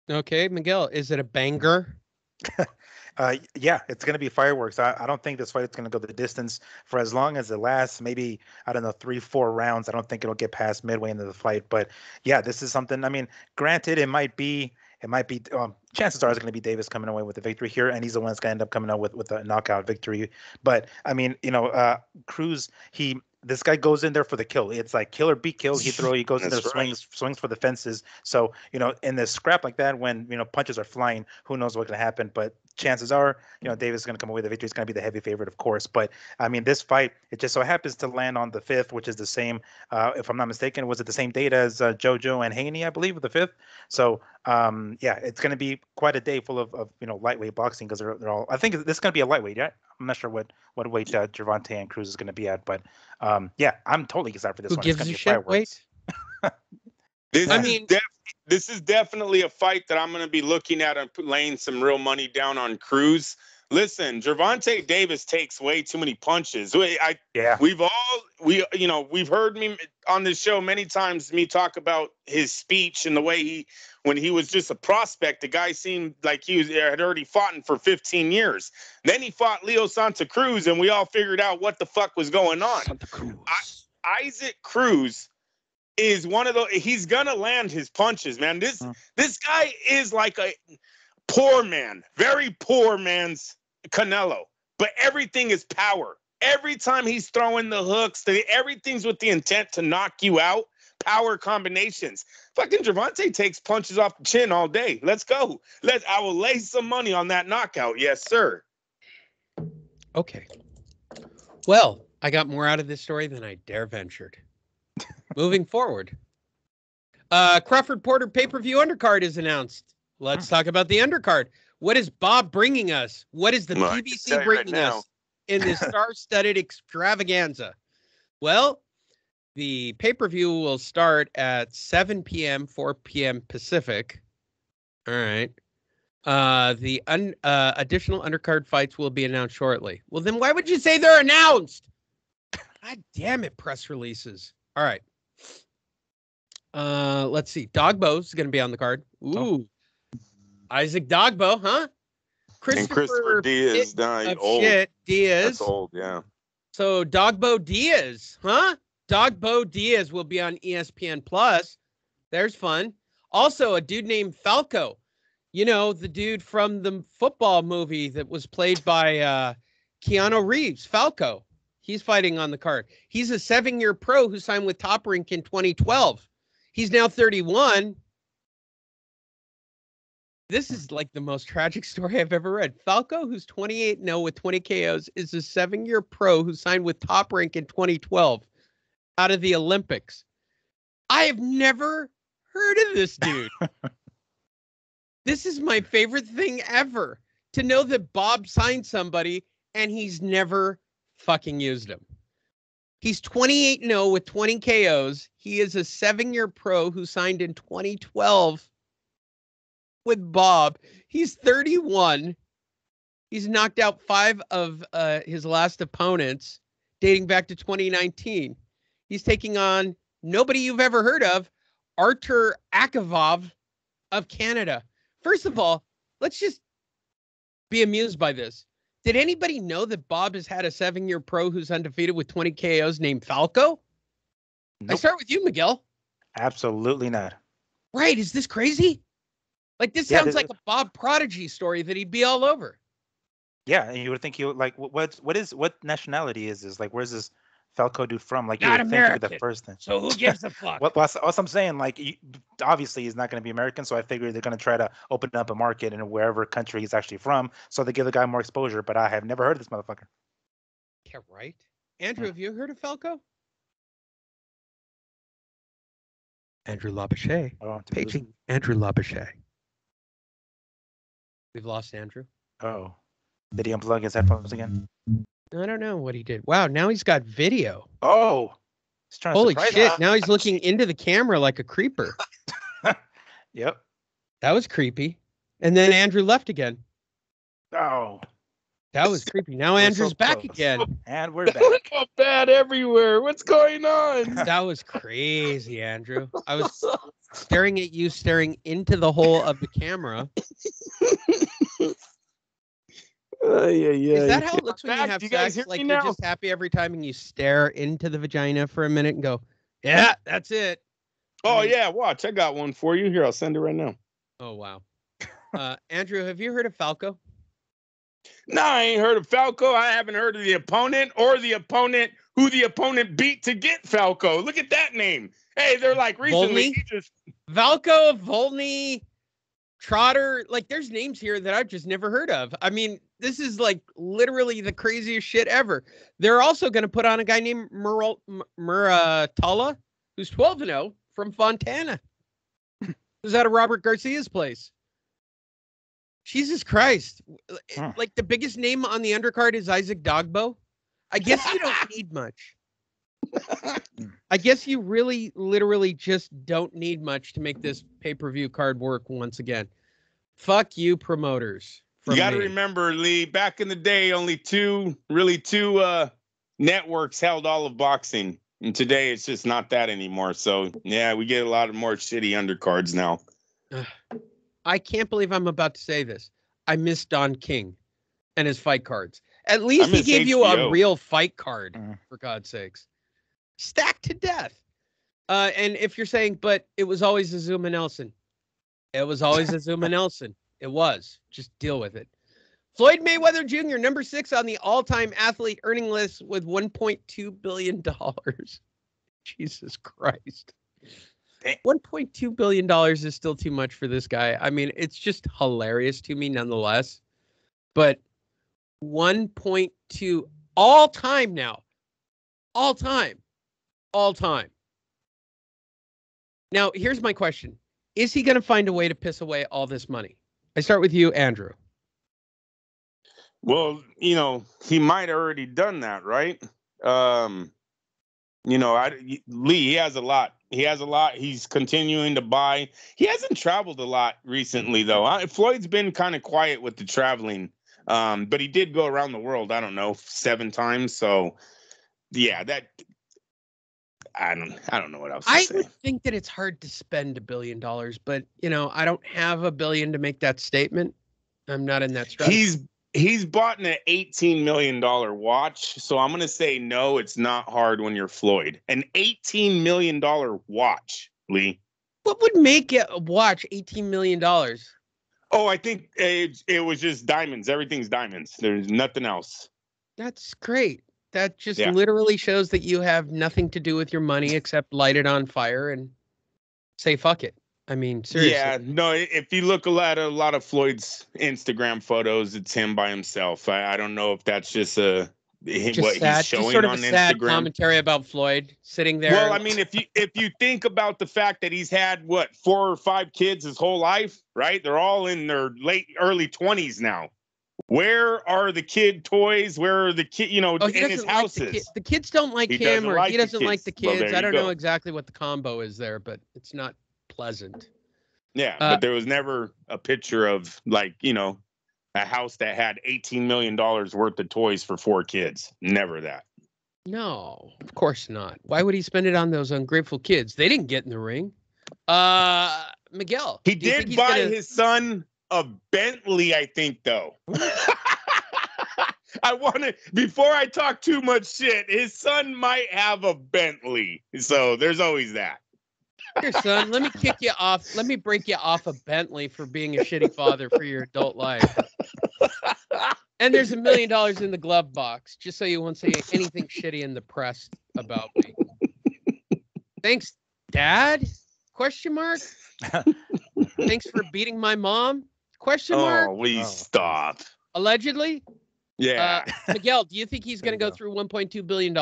Okay, Miguel, is it a banger? Yeah, it's going to be fireworks. I don't think this fight is going to go the distance for as long as it lasts. Maybe, I don't know, 3-4 rounds. I don't think it'll get past midway into the fight. But yeah, this is something. I mean, granted, it might be. Chances are it's going to be Davis coming away with the victory here, and he's the one that's going to end up coming out with a knockout victory. But I mean, Cruz, this guy goes in there for the kill. It's like kill or be killed. He goes in there, swings for the fences. So, in this scrap like that, when, punches are flying, who knows what can happen. But chances are, Davis is going to come away with the victory. He's going to be the heavy favorite, of course. But I mean, this fight, it just so happens to land on the 5th, which is the same, if I'm not mistaken, was it the same date as JoJo and Haney, I believe, the 5th? So, yeah, it's going to be quite a day full of lightweight boxing, because they're all, I think this is going to be a lightweight. Yeah, I'm not sure what weight Gervonta and Cruz is going to be at, but yeah, I'm totally excited for this one. Who gives a shit? Wait. This is definitely a fight that I'm going to be looking at and laying some real money down on Cruz. Listen, Gervonta Davis takes way too many punches. We've heard me on this show many times, me talk about his speech and the way when he was just a prospect, the guy seemed like he had already fought for 15 years. Then he fought Leo Santa Cruz, and we all figured out what the fuck was going on. Santa Cruz. Isaac Cruz is one of those. He's gonna land his punches, man. This guy is like a poor man, very poor man's Canelo. But everything is power. Every time he's throwing the hooks, everything's with the intent to knock you out. Power combinations. Fucking Gervonta takes punches off the chin all day. Let's go. I will lay some money on that knockout. Yes, sir. Okay. Well, I got more out of this story than I dare ventured. Moving forward. Crawford Porter pay-per-view undercard is announced. Let's talk about the undercard. What is Bob bringing us? What is the PBC bringing us in this star-studded extravaganza? Well, the pay-per-view will start at 7 p.m., 4 p.m. Pacific. All right. The additional undercard fights will be announced shortly. Well, then why would you say they're announced? God damn it, press releases. All right. Let's see. Dogbo's going to be on the card. Ooh. Isaac Dogbo, huh? Christopher Diaz died old. Shit, Diaz. That's old, yeah. So Dogbo Diaz, huh? Dogbo Diaz will be on ESPN Plus. There's fun. Also, a dude named Falco. You know, the dude from the football movie that was played by Keanu Reeves, Falco. He's fighting on the card. He's a 7-year pro who signed with Top Rank in 2012. He's now 31. This is like the most tragic story I've ever read. Falco, who's 28-0 with 20 KOs, is a 7-year pro who signed with Top Rank in 2012 out of the Olympics. I have never heard of this dude. This is my favorite thing ever, to know that Bob signed somebody and he's never fucking used him. He's 28-0 with 20 KOs. He is a 7-year pro who signed in 2012 with Bob. He's 31. He's knocked out 5 of his last opponents dating back to 2019. He's taking on nobody you've ever heard of, Artur Akavov of Canada. First of all, let's just be amused by this. Did anybody know that Bob has had a 7-year pro who's undefeated with 20 KOs named Falco? Nope. I start with you, Miguel. Absolutely not. Right. Is this crazy? Like, this sounds like a Bob Prodigy story that he'd be all over. Yeah, and you would think what nationality is this? Like, where's this Falco dude from? Like, not you would American. think the first thing. So who gives a fuck? What I'm saying, like, obviously he's not going to be American, so I figured they're going to try to open up a market in wherever country he's actually from, so they give the guy more exposure. But I have never heard of this motherfucker. Yeah, right. Andrew, have you heard of Falco? Andrew Labouche. Oh, Paging Andrew Labouche. We've lost Andrew. Oh. Did he unplug his headphones again? I don't know what he did. Wow, now he's got video. Oh. He's trying Holy to shit, now he's looking into the camera like a creeper. Yep. That was creepy. And then Andrew left again. Oh. That was creepy. Now Andrew's back again. And we're back. Look how bad everywhere. What's going on? That was crazy, Andrew. I was staring at you, staring into the hole of the camera. Is that how it looks when you have sex? Like, you're just happy every time and you stare into the vagina for a minute and go, yeah, that's it. Oh, yeah, watch. I got one for you. Here, I'll send it right now. Oh, wow. Andrew, have you heard of Falco? No, I ain't heard of Falco. I haven't heard of the opponent or the opponent who the opponent beat to get Falco. Look at that name. Hey, they're like recently. Falco, Volney, Trotter. Like, there's names here that I've just never heard of. I mean, this is like literally the craziest shit ever. They're also going to put on a guy named Muratalla, who's 12-0 from Fontana. Who's out of Robert Garcia's place. Jesus Christ. Like, the biggest name on the undercard is Isaac Dogbo. I guess you don't need much. I guess you really, literally just don't need much to make this pay-per-view card work once again. Fuck you, promoters. You got to remember, Lee, back in the day, only two networks held all of boxing. And today, it's just not that anymore. So, yeah, we get a lot of more shitty undercards now. I can't believe I'm about to say this. I miss Don King and his fight cards. At least he gave you a real fight card, for God's sakes. Stacked to death. And if you're saying, but it was always a Zuma Nelson. It was always a Zuma Nelson. It was. Just deal with it. Floyd Mayweather Jr., number 6 on the all-time athlete earning list with $1.2 billion. Jesus Christ. $1.2 billion is still too much for this guy. I mean, it's just hilarious to me nonetheless. But 1.2 all time now. All time. Now, here's my question. Is he going to find a way to piss away all this money? I start with you, Andrew. Well, he might have already done that, right? Lee, he has a lot. He's continuing to buy. He hasn't traveled a lot recently, though. Floyd's been kind of quiet with the traveling, but he did go around the world, I don't know, 7 times. So, yeah, I don't know what else to say. I would think that it's hard to spend $1 billion, but, I don't have $1 billion to make that statement. I'm not in that stress. He's bought an $18 million watch, so I'm going to say no, it's not hard when you're Floyd. An $18 million watch, Lee. What would make a watch $18 million? Oh, I think it was just diamonds. Everything's diamonds. There's nothing else. That's great. That just literally shows that you have nothing to do with your money except light it on fire and say fuck it. I mean, seriously. Yeah, no, if you look at a lot of Floyd's Instagram photos, it's him by himself. I don't know if that's just what he's showing just sort of on a sad Instagram. Commentary about Floyd sitting there. Well, I mean, if you think about the fact that he's had 4 or 5 kids his whole life, right? They're all in their early 20s now. Where are the kid toys? Where are the kid, in his houses? The kids don't like him, or he doesn't like the kids. Well, I don't know exactly what the combo is there, but it's not pleasant. Yeah, but there was never a picture of a house that had $18 million worth of toys for 4 kids. Never that. No, of course not. Why would he spend it on those ungrateful kids? They didn't get in the ring. Miguel. He did buy his son a Bentley, I think, though. Before I talk too much shit, his son might have a Bentley. So there's always that. Here, son, let me kick you off. Let me break you off a Bentley for being a shitty father for your adult life. And there's $1 million in the glove box, just so you won't say anything shitty in the press about me. Thanks, Dad? Question mark? Thanks for beating my mom? Question mark? Oh, please stop. Allegedly? Yeah. Miguel, do you think he's going to go through $1.2 billion?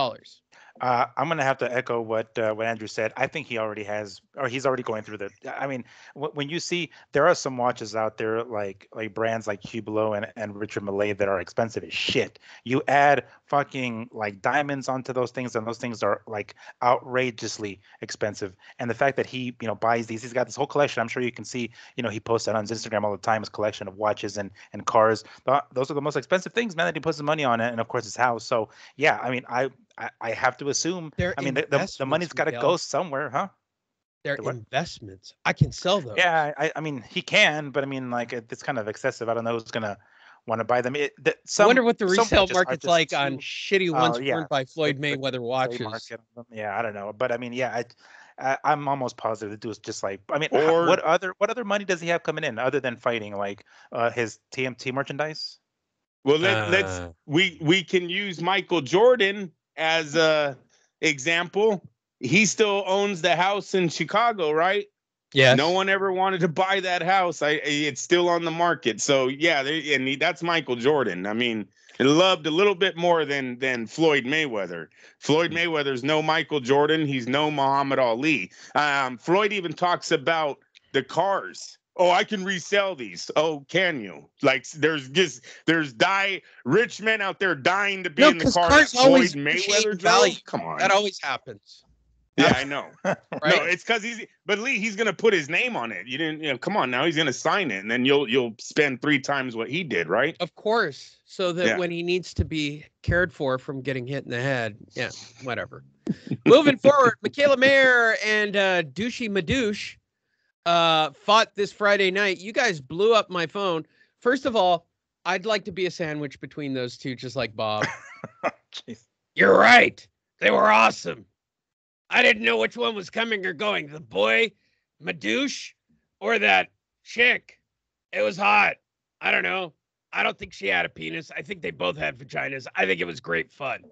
I'm going to have to echo what Andrew said. I think he already has, or he's already going through the. I mean, when you see there are some watches out there like brands like Hublot and Richard Mille that are expensive as shit. You add fucking like diamonds onto those things, and those things are like outrageously expensive. And the fact that he buys these, he's got this whole collection. I'm sure you can see he posts that on his Instagram all the time. His collection of watches and cars. Those are the most expensive things, man. That he puts his money on it, and of course his house. So yeah, I mean, I have to assume. The money's got to go somewhere, huh? They're investments. I can sell those. Yeah, I mean, he can, but I mean, like, it's kind of excessive. I don't know who's gonna want to buy them. I wonder what the resale market's like on shitty ones worn by Floyd Mayweather watches. Yeah, I don't know, but I mean, yeah, I'm almost positive the dude's just like. I mean, what other money does he have coming in other than fighting? Like his TMT merchandise. Well, we can use Michael Jordan as a example. He still owns the house in Chicago, right? Yeah. No one ever wanted to buy that house. It's still on the market. So yeah, that's Michael Jordan. I mean, loved a little bit more than Floyd Mayweather. Floyd Mayweather's no Michael Jordan. He's no Muhammad Ali. Floyd even talks about the cars. Oh, I can resell these. Oh, can you? Like, there's rich men out there dying to be in the car that Floyd Mayweather drove. Come on, that always happens. Yeah, I know. Right? No, it's because but Lee, he's gonna put his name on it. You didn't, come on now, he's gonna sign it, and then you'll spend 3 times what he did, right? Of course, so that when he needs to be cared for from getting hit in the head, whatever. Moving forward, Michaela Mayer and Douchey Madouche fought this Friday night. You guys blew up my phone. First of all, I'd like to be a sandwich between those two, just like Bob. You're right. They were awesome. I didn't know which one was coming or going. The boy, Madouche, or that chick. It was hot. I don't know. I don't think she had a penis. I think they both had vaginas. I think it was great fun.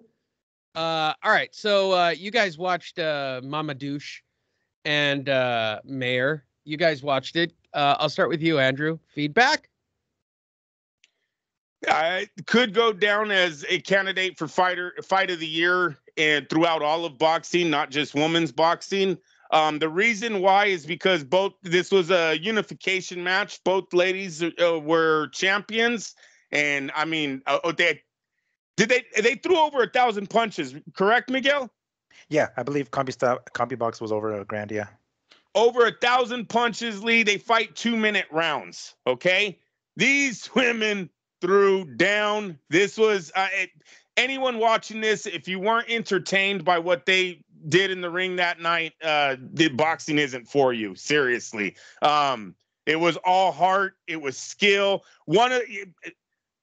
All right. So you guys watched Mama Douche and Mayor. You guys watched it. I'll start with you, Andrew. Feedback? I could go down as a candidate for fight of the year and throughout all of boxing, not just women's boxing. The reason why is because this was a unification match. Both ladies were champions, and I mean, they threw over 1,000 punches. Correct, Miguel? Yeah, I believe Combi Box was over a grand. Yeah, over 1,000 punches, Lee. They fight 2-minute rounds. Okay, these women threw down. This was anyone watching this. If you weren't entertained by what they did in the ring that night, the boxing isn't for you. Seriously, it was all heart. It was skill.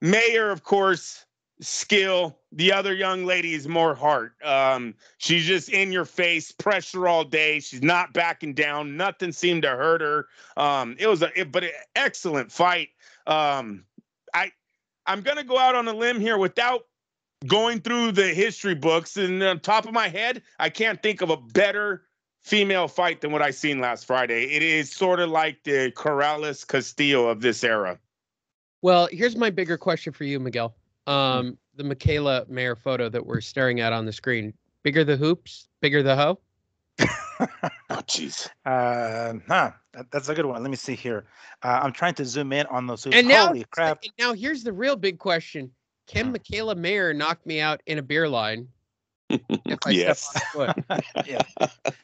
Mayor, of course, skill. The other young lady is more heart. She's just in your face, pressure all day. She's not backing down. Nothing seemed to hurt her. It was an excellent fight. I'm gonna go out on a limb here without going through the history books. And on top of my head, I can't think of a better female fight than what I seen last Friday. It is sort of like the Corrales Castillo of this era. Well, here's my bigger question for you, Miguel. The Michaela Mayer photo that we're staring at on the screen. Bigger the hoops, bigger the hoe? Oh, jeez. That's a good one. Let me see here. I'm trying to zoom in on those hoops. And now, Holy crap. And now here's the real big question. Can Michaela Mayer knock me out in a beer line if I yes. step on foot? Yeah.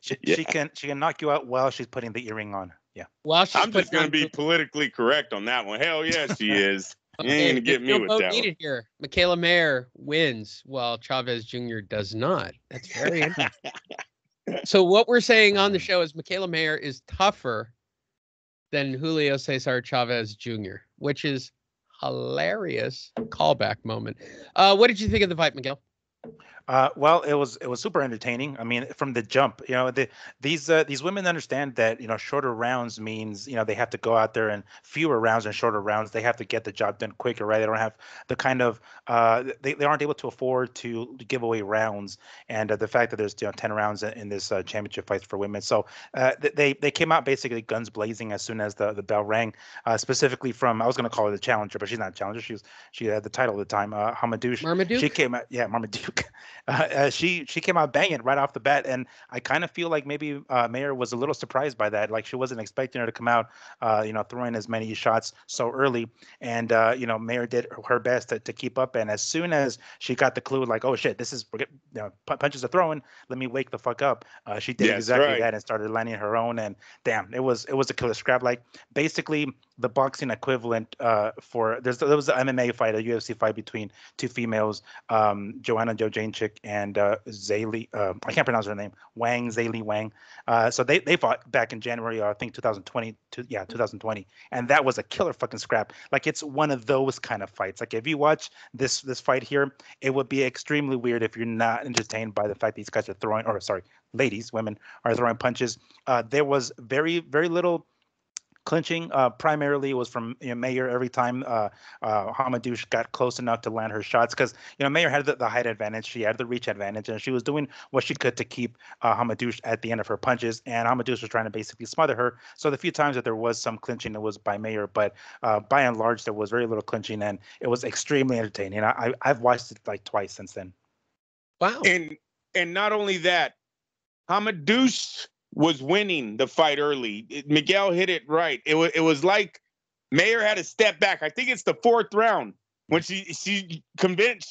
She can knock you out while she's putting the earring on. Yeah. While she's I'm just going to be politically correct on that one. Hell yeah, she is. You ain't going to get me with that one. Here. Michaela Mayer wins while Chavez Jr. does not. That's very interesting. So what we're saying on the show is Michaela Mayer is tougher than Julio Cesar Chavez Jr., which is hilarious callback moment. What did you think of the fight, Miguel? Well, it was super entertaining. I mean, from the jump, these women understand that shorter rounds means they have to go out there and fewer rounds and shorter rounds. They have to get the job done quicker, right? They don't have the kind of they aren't able to afford to give away rounds. And the fact that there's 10 rounds in this championship fights for women, so they came out basically guns blazing as soon as the bell rang. Specifically from I was going to call her the challenger, but she's not a challenger. She had the title at the time. Marmaduke. She came out, yeah, Marmaduke. She came out banging right off the bat, and I kind of feel like maybe Mayer was a little surprised by that. Like she wasn't expecting her to come out, throwing as many shots so early. And Mayer did her best to keep up. And as soon as she got the clue, like, oh shit, this is punches are throwing, let me wake the fuck up. She did exactly that and started landing her own. And damn, it was a killer scrap. Like basically the boxing equivalent there was an MMA fight, a UFC fight between two females, Joanna Jędrzejczyk and Zayli, I can't pronounce her name, Zayli Wang. So they fought back in January, I think 2020, and that was a killer fucking scrap. Like it's one of those kind of fights. Like if you watch this fight here, it would be extremely weird if you're not entertained by the fact these guys are throwing, or sorry, women are throwing punches. There was very, very little clinching. Primarily was from Mayer every time Hamadouche got close enough to land her shots, because Mayer had the height advantage, she had the reach advantage, and she was doing what she could to keep Hamadouche at the end of her punches, and Hamadouche was trying to basically smother her. So the few times that there was some clinching, it was by Mayer, but by and large there was very little clinching, and it was extremely entertaining. I've watched it like twice since then. Wow. And not only that, Hamadouche was winning the fight early. Miguel hit it right. It was like Mayer had to step back. I think it's the fourth round when she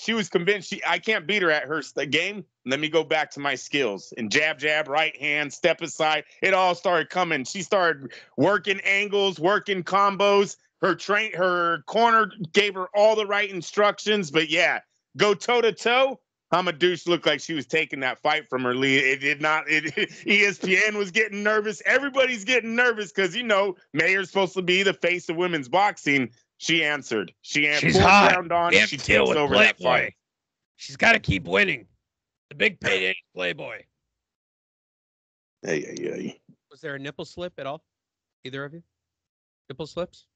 was convinced I can't beat her at her game. Let me go back to my skills and jab, right hand, step aside. It all started coming. She started working angles, working combos. Her corner gave her all the right instructions. But yeah, go toe to toe. Hamadouche looked like she was taking that fight from her. Lee. It did not. ESPN was getting nervous. Everybody's getting nervous because Mayer's supposed to be the face of women's boxing. She answered. She's hot. Round on. She takes over that fight. She's got to keep winning. The big payday Playboy. Hey. Was there a nipple slip at all? Either of you? Nipple slips?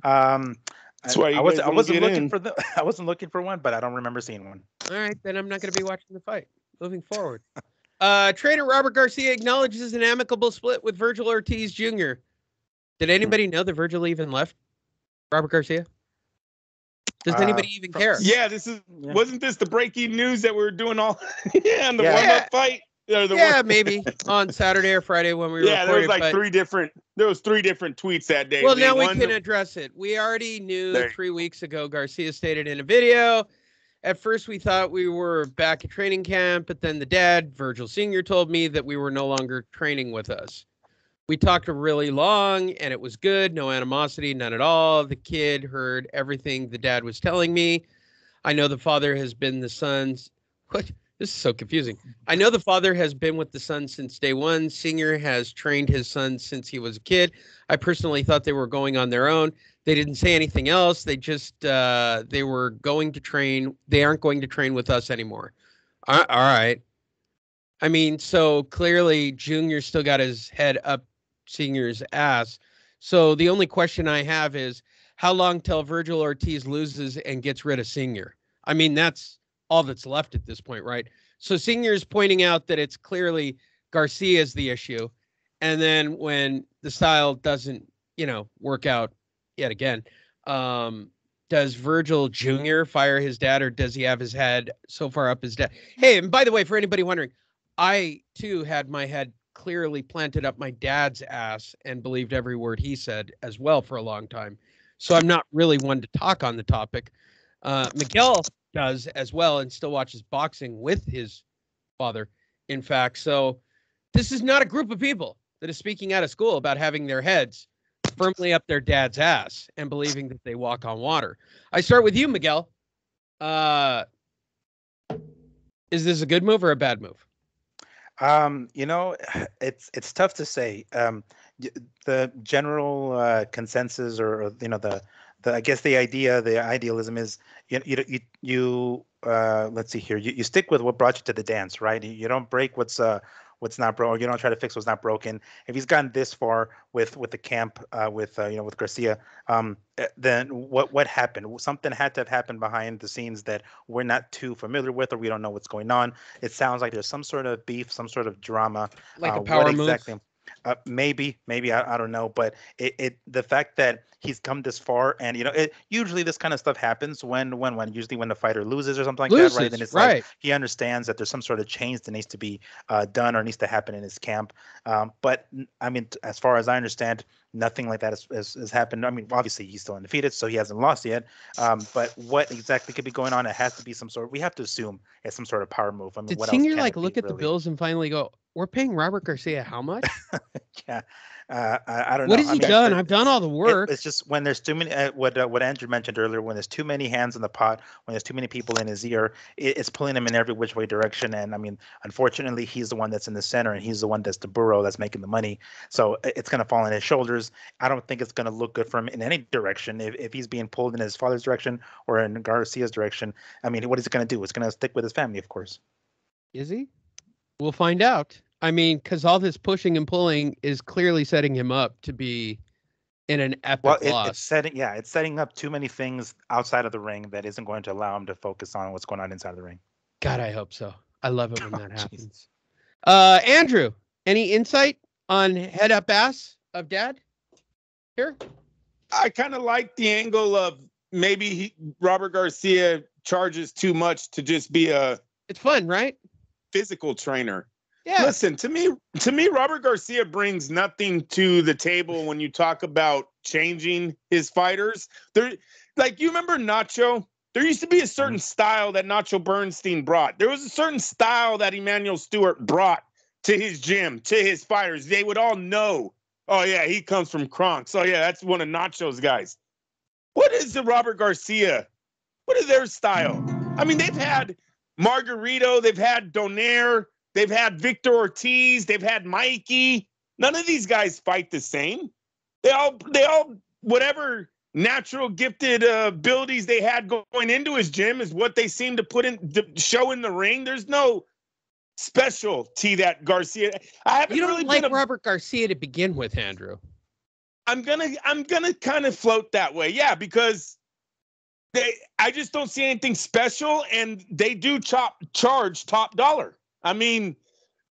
um, That's why I you was guys I don't wasn't get looking in. for the I wasn't looking for one, but I don't remember seeing one. All right, then I'm not going to be watching the fight. Moving forward. Trainer Robert Garcia acknowledges an amicable split with Virgil Ortiz Jr. Did anybody know that Virgil even left Robert Garcia? Does anybody even care? Yeah, wasn't this the breaking news that we were doing all on the warm-up fight? Yeah, maybe on Saturday or Friday when we recorded. There was like three different tweets that day. Well, now we can address it. We already knew 3 weeks ago, Garcia stated in a video, at first we thought we were back at training camp, but then the dad, Virgil Sr., told me that we were no longer training with us. We talked really long and it was good. No animosity, none at all. The kid heard everything the dad was telling me. I know the father has been the son's... What? This is so confusing. I know the father has been with the son since day one. Senior has trained his son since he was a kid. I personally thought they were going on their own. They didn't say anything else. They just, they were going to train. They aren't going to train with us anymore. All right. I mean, so clearly Junior still got his head up Senior's ass. So the only question I have is how long till Virgil Ortiz loses and gets rid of Senior? I mean, that's all that's left at this point, right? So Senior's pointing out that it's clearly Garcia's the issue. And then when the style doesn't, work out yet again, does Virgil Jr. fire his dad, or does he have his head so far up his dad? Hey, and by the way, for anybody wondering, I too had my head clearly planted up my dad's ass and believed every word he said as well for a long time. So I'm not really one to talk on the topic. Miguel does as well and still watches boxing with his father, in fact. So this is not a group of people that is speaking out of school about having their heads firmly up their dad's ass and believing that they walk on water. I start with you, Miguel. Is this a good move or a bad move? It's tough to say. The general consensus, or the I guess the idealism is you let's see here. You stick with what brought you to the dance, right? You don't break what's not broken. You don't try to fix what's not broken. If he's gotten this far with the camp, with Garcia, then what happened? Something had to have happened behind the scenes that we're not too familiar with, or we don't know what's going on. It sounds like there's some sort of beef, some sort of drama. Like a power move? Exactly? Maybe I don't know, but the fact that he's come this far, and usually this kind of stuff happens when usually when the fighter loses or something like that, right? Then it's right. Like he understands that there's some sort of change that needs to be done or needs to happen in his camp. But I mean, as far as I understand, nothing like that has happened. I mean, obviously he's still undefeated, so he hasn't lost yet. But what exactly could be going on? It has to be some sort. We have to assume it's some sort of power move. I mean, did what Senior else look at the bills and finally go, "We're paying Robert Garcia how much?" Yeah, I don't know. What has he done? I've done all the work. It's just when there's too many. What Andrew mentioned earlier, when there's too many hands in the pot, when there's too many people in his ear, it's pulling him in every which way direction. And I mean, unfortunately, he's the one that's in the center, and he's the one that's the burro that's making the money. So it's going to fall on his shoulders. I don't think it's going to look good for him in any direction. If he's being pulled in his father's direction or in Garcia's direction, I mean, what is it going to do? It's going to stick with his family, of course. Is he? We'll find out. I mean, because all this pushing and pulling is clearly setting him up to be in an epic loss. It's setting up too many things outside of the ring that isn't going to allow him to focus on what's going on inside of the ring. God, I hope so. I love it when that happens. Andrew, any insight on head up ass of dad here? I kind of like the angle of maybe Robert Garcia charges too much to just be it's fun, right? Physical trainer. Yeah. Listen, to me, Robert Garcia brings nothing to the table when you talk about changing his fighters. Like, you remember Nacho? There used to be a certain style that Nacho Bernstein brought. There was a certain style that Emmanuel Stewart brought to his gym, to his fighters. They would all know, oh, yeah, he comes from Kronk. So, yeah, that's one of Nacho's guys. What is the Robert Garcia? What is their style? I mean, they've had Margarito, they've had Donaire, they've had Victor Ortiz, they've had Mikey. None of these guys fight the same. They all whatever natural gifted abilities they had going into his gym is what they seem to show in the ring. There's no specialty that Garcia. I haven't You don't really like been Robert Garcia to begin with, Andrew. I'm gonna kind of float that way, yeah, because I just don't see anything special, and they do charge top dollar. I mean,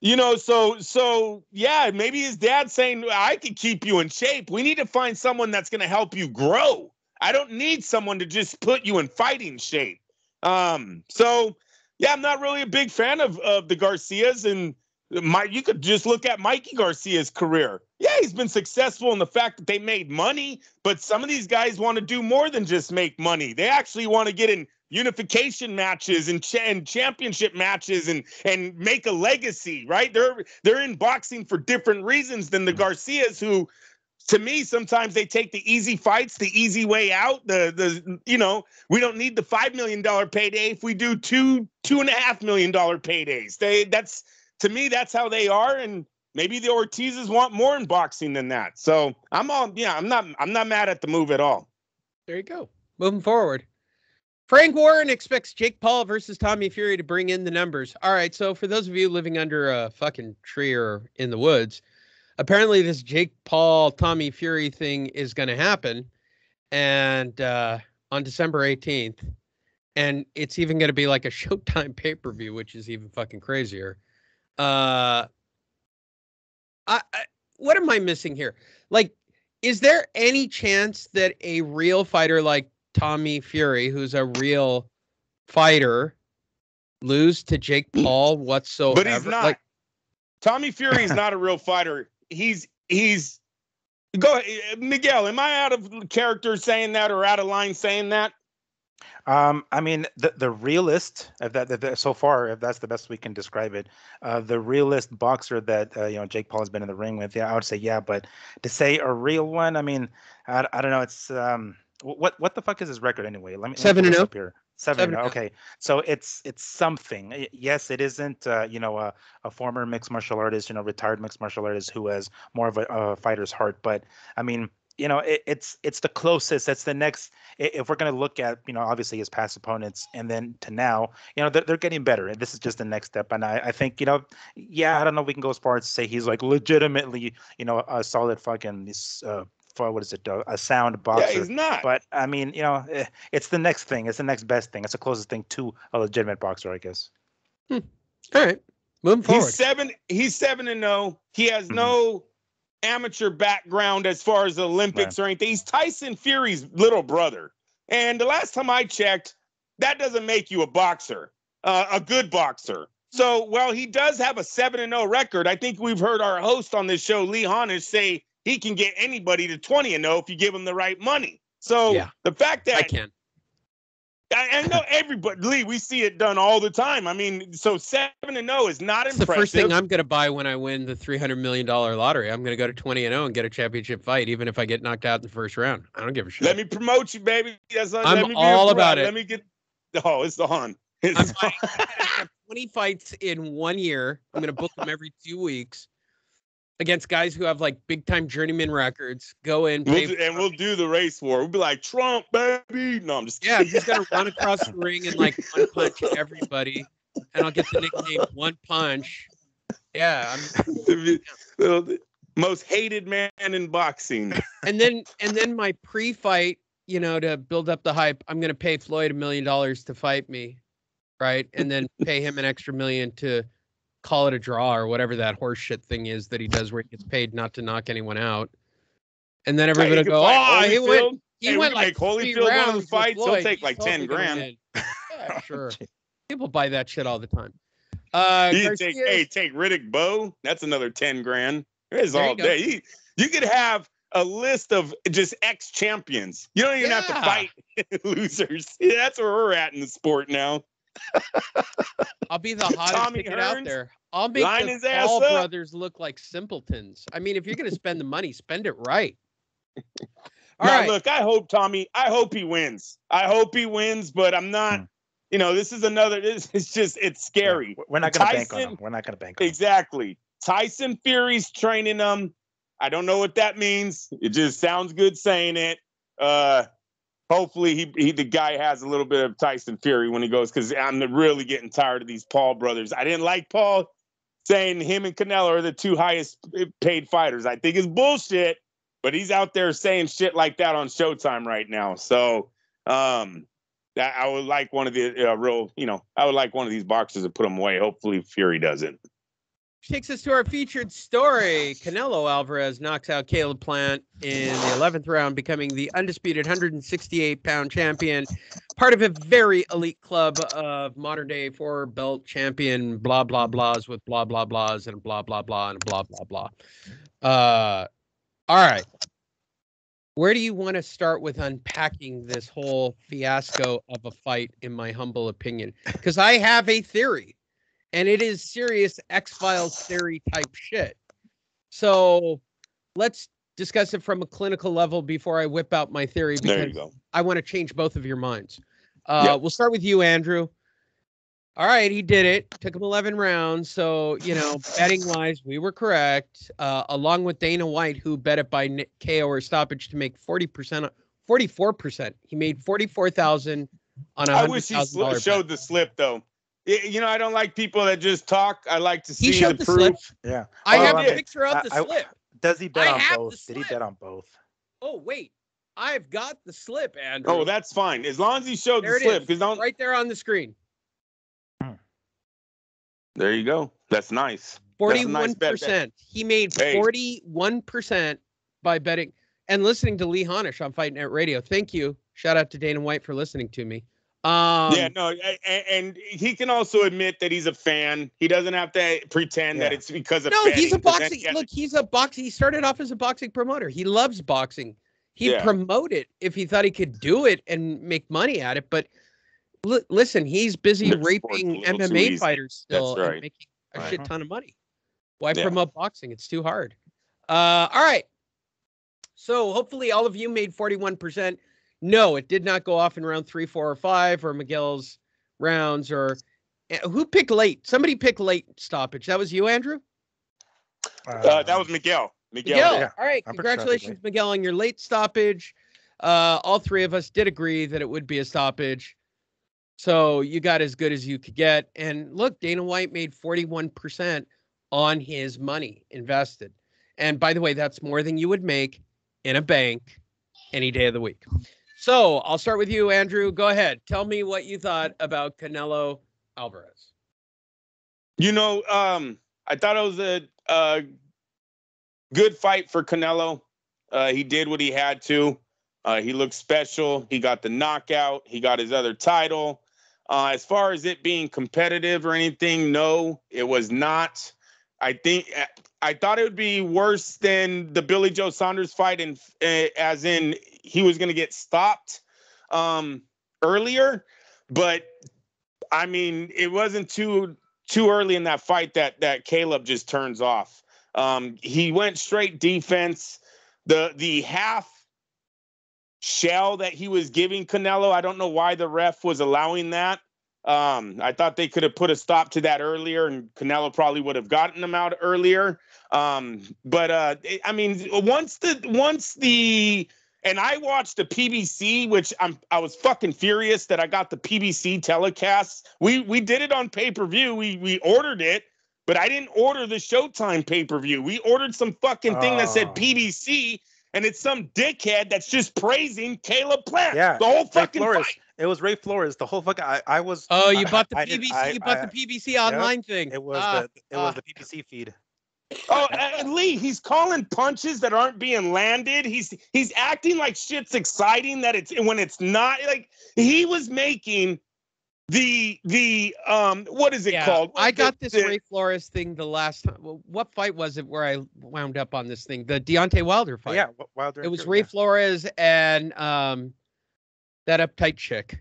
so yeah, maybe his dad's saying, I can keep you in shape. We need to find someone that's going to help you grow. I don't need someone to just put you in fighting shape. So yeah, I'm not really a big fan of the Garcias, and you could just look at Mikey Garcia's career. Yeah, he's been successful in the fact that they made money, but some of these guys want to do more than just make money. They actually want to get in unification matches and championship matches and make a legacy, right? They're in boxing for different reasons than the Garcias, who, to me, sometimes they take the easy fights, the easy way out. We don't need the $5 million payday if we do $2.5 million paydays. To me, that's how they are, and maybe the Ortizes want more in boxing than that. So I'm not mad at the move at all. There you go. Moving forward. Frank Warren expects Jake Paul versus Tommy Fury to bring in the numbers. All right, so for those of you living under a fucking tree or in the woods, apparently this Jake Paul Tommy Fury thing is going to happen, and on December 18th, and it's even going to be like a Showtime pay-per-view, which is even fucking crazier. What am I missing here? Like, is there any chance that a real fighter like Tommy Fury, who's a real fighter, lose to Jake Paul whatsoever? But he's not. Tommy Fury is not a real fighter. He's go ahead, Miguel. Am I out of character saying that, or out of line saying that? I mean, the realist, if that so far, if that's the best we can describe it, the realist boxer that Jake Paul has been in the ring with, yeah, I would say yeah. But to say a real one, I mean, I don't know. It's what the fuck is his record anyway? Let me 7-0 up here. 7-0. Okay, so it's something. Yes, it isn't a former mixed martial artist, retired mixed martial artist who has more of a fighter's heart. But I mean, it's the closest. That's the next. If we're going to look at, obviously his past opponents and then to now, they're getting better. And this is just the next step. And I think, yeah, I don't know if we can go as far as to say he's like legitimately, a solid fucking, what is it, a sound boxer. Yeah, he's not. But I mean, it's the next thing. It's the next best thing. It's the closest thing to a legitimate boxer, I guess. All right. Moving forward. He's 7-0. He has no amateur background as far as Olympics or anything. He's Tyson Fury's little brother. And the last time I checked, that doesn't make you a boxer, a good boxer. So while he does have a 7-0 record, I think we've heard our host on this show, Lee Honish, say he can get anybody to 20-0 if you give him the right money. So the fact that I can. I know everybody, Lee, we see it done all the time. I mean, so 7-0 is not impressive. The first thing I'm going to buy when I win the $300 million lottery. I'm going to go to 20-0 and get a championship fight, even if I get knocked out in the first round. I don't give a shit. Let me promote you, baby. I'm all about it. Let me get. Oh, it's on. I'm going to have 20 fights in 1 year. I'm going to book them every 2 weeks against guys who have like big time journeyman records. Go in, we'll do the race war. We'll be like Trump, baby. No, I'm just kidding. Yeah, I'm just gonna run across the ring and like one punch everybody, and I'll get the nickname One Punch. Yeah, I'm the most hated man in boxing. And then my pre-fight, to build up the hype, I'm gonna pay Floyd $1 million to fight me, right? And then pay him an extra $1 million to call it a draw or whatever that horseshit thing is that he does where he gets paid not to knock anyone out. And then everybody will go, he went like Holyfield one of the fights. He'll take like 10 grand. Yeah, sure. People buy that shit all the time. Take Riddick Bowe. That's another 10 grand. It's all day. You could have a list of just ex-champions. You don't even have to fight losers. Yeah, that's where we're at in the sport now. I'll be the hottest ticket out there. I'll make the Paul brothers look like simpletons. I mean, if you're going to spend the money, spend it right. All right. Look, I hope he wins. But I'm not, this is it's scary. Yeah, we're not going to bank on him. We're not going to bank on him. Exactly. Tyson Fury's training him. I don't know what that means. It just sounds good saying it. hopefully the guy has a little bit of Tyson Fury when he goes, because I'm really getting tired of these Paul brothers. I didn't like Paul saying him and Canelo are the two highest paid fighters. I think it's bullshit, but he's out there saying shit like that on Showtime right now. So I would like one of the I would like one of these boxers to put him away. Hopefully Fury doesn't. Takes us to our featured story. Canelo Alvarez knocks out Caleb Plant in the 11th round, becoming the undisputed 168-pound champion, part of a very elite club of modern-day four-belt champion blah, blah, blahs with blah, blah, blahs and blah, blah, blah and blah, blah, blah. All right. Where do you want to start with unpacking this whole fiasco of a fight, in my humble opinion? Because I have a theory. And it is serious X-Files theory type shit. So let's discuss it from a clinical level before I whip out my theory. Because there you go. I want to change both of your minds. We'll start with you, Andrew. All right, he did it. Took him 11 rounds. So, betting-wise, we were correct. Along with Dana White, who bet it by KO or stoppage to make 44%. He made $44,000 on a $100,000 I wish he showed the slip, though. I don't like people that just talk. I like to see the proof. Slip. Yeah. I have a picture of the slip. Does he bet on both? Did he bet on both? Oh, wait. I've got the slip, Andrew. Oh, that's fine. As long as he showed the slip. Right there on the screen. There you go. That's nice. 41%. He made 41% by betting and listening to Lee Honish on Fight Net Radio. Thank you. Shout out to Dana White for listening to me. And he can also admit that he's a fan. He doesn't have to pretend that it's because of betting. He's a boxing. Look, he's a boxing. He started off as a boxing promoter. He loves boxing. He'd promote it if he thought he could do it and make money at it. But listen, he's busy raping MMA fighters still and making a shit ton of money. Why promote boxing? It's too hard. All right. So hopefully all of you made 41%. No, it did not go off in round 3, 4, or 5, or Miguel's rounds, or who picked late? Somebody picked late stoppage. That was you, Andrew? That was Miguel. Miguel. Yeah. All right. Congratulations, Miguel, on your late stoppage. All three of us did agree that it would be a stoppage. So you got as good as you could get. And look, Dana White made 41% on his money invested. And by the way, that's more than you would make in a bank any day of the week. So I'll start with you, Andrew. Go ahead. Tell me what you thought about Canelo Alvarez. I thought it was a good fight for Canelo. He did what he had to. He looked special. He got the knockout. He got his other title. As far as it being competitive or anything, no, it was not. I thought it would be worse than the Billy Joe Saunders fight, and as in he was going to get stopped earlier. But I mean, it wasn't too early in that fight that Caleb just turns off. He went straight defense. The half shell that he was giving Canelo, I don't know why the ref was allowing that. I thought they could have put a stop to that earlier, and Canelo probably would have gotten him out earlier. But I mean, once the and I watched the PBC, which I was fucking furious that I got the PBC telecast. We did it on pay-per-view. We ordered it, but I didn't order the Showtime pay-per-view. We ordered some fucking thing that said PBC, and it's some dickhead that's just praising Caleb Plant. Yeah, the whole fucking Flores. fight. It was Ray Flores. The whole fucking. I was. Oh, you bought the PBC. You bought the PBC online thing. It was the PBC feed. Oh, Lee, he's calling punches that aren't being landed. He's acting like shit's exciting when it's not. Like he was making the what is it called? I got this Ray Flores thing the last time. Well, what fight was it where I wound up on this thing? The Deontay Wilder fight. Yeah, Wilder. It was Ray Flores and that uptight chick.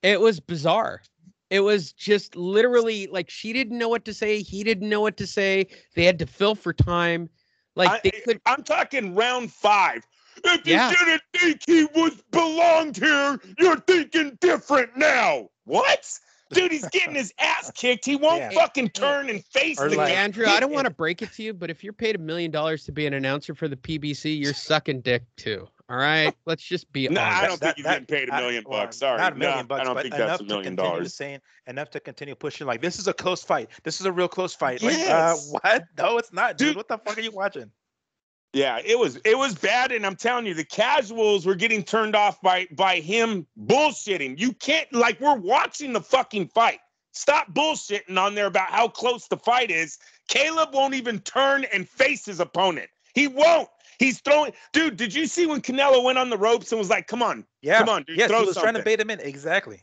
It was bizarre. It was just literally like she didn't know what to say. He didn't know what to say. They had to fill for time. Like I'm talking round 5. If you didn't think he belonged here, you're thinking different now. What? Dude, he's getting his ass kicked. He won't fucking turn and face the guy. Andrew, I don't want to break it to you, but if you're paid $1 million to be an announcer for the PBC, you're sucking dick too. All right, let's just be No, I honest. don't think he's getting paid $1 million. Sorry, not $1 million, I don't but think that's enough $1 to million. continue saying, enough to continue pushing. Like, this is a close fight. This is a real close fight. Yes. Like, what? No, it's not, dude. Dude. What the fuck are you watching? Yeah, it was bad, and I'm telling you, the casuals were getting turned off by him bullshitting. You can't, like, we're watching the fucking fight. Stop bullshitting on there about how close the fight is. Caleb won't even turn and face his opponent. He won't. He's throwing. Dude, did you see when Canelo went on the ropes and was like, "Come on, come on, dude, yes, throw he was something." trying to bait him in. Exactly.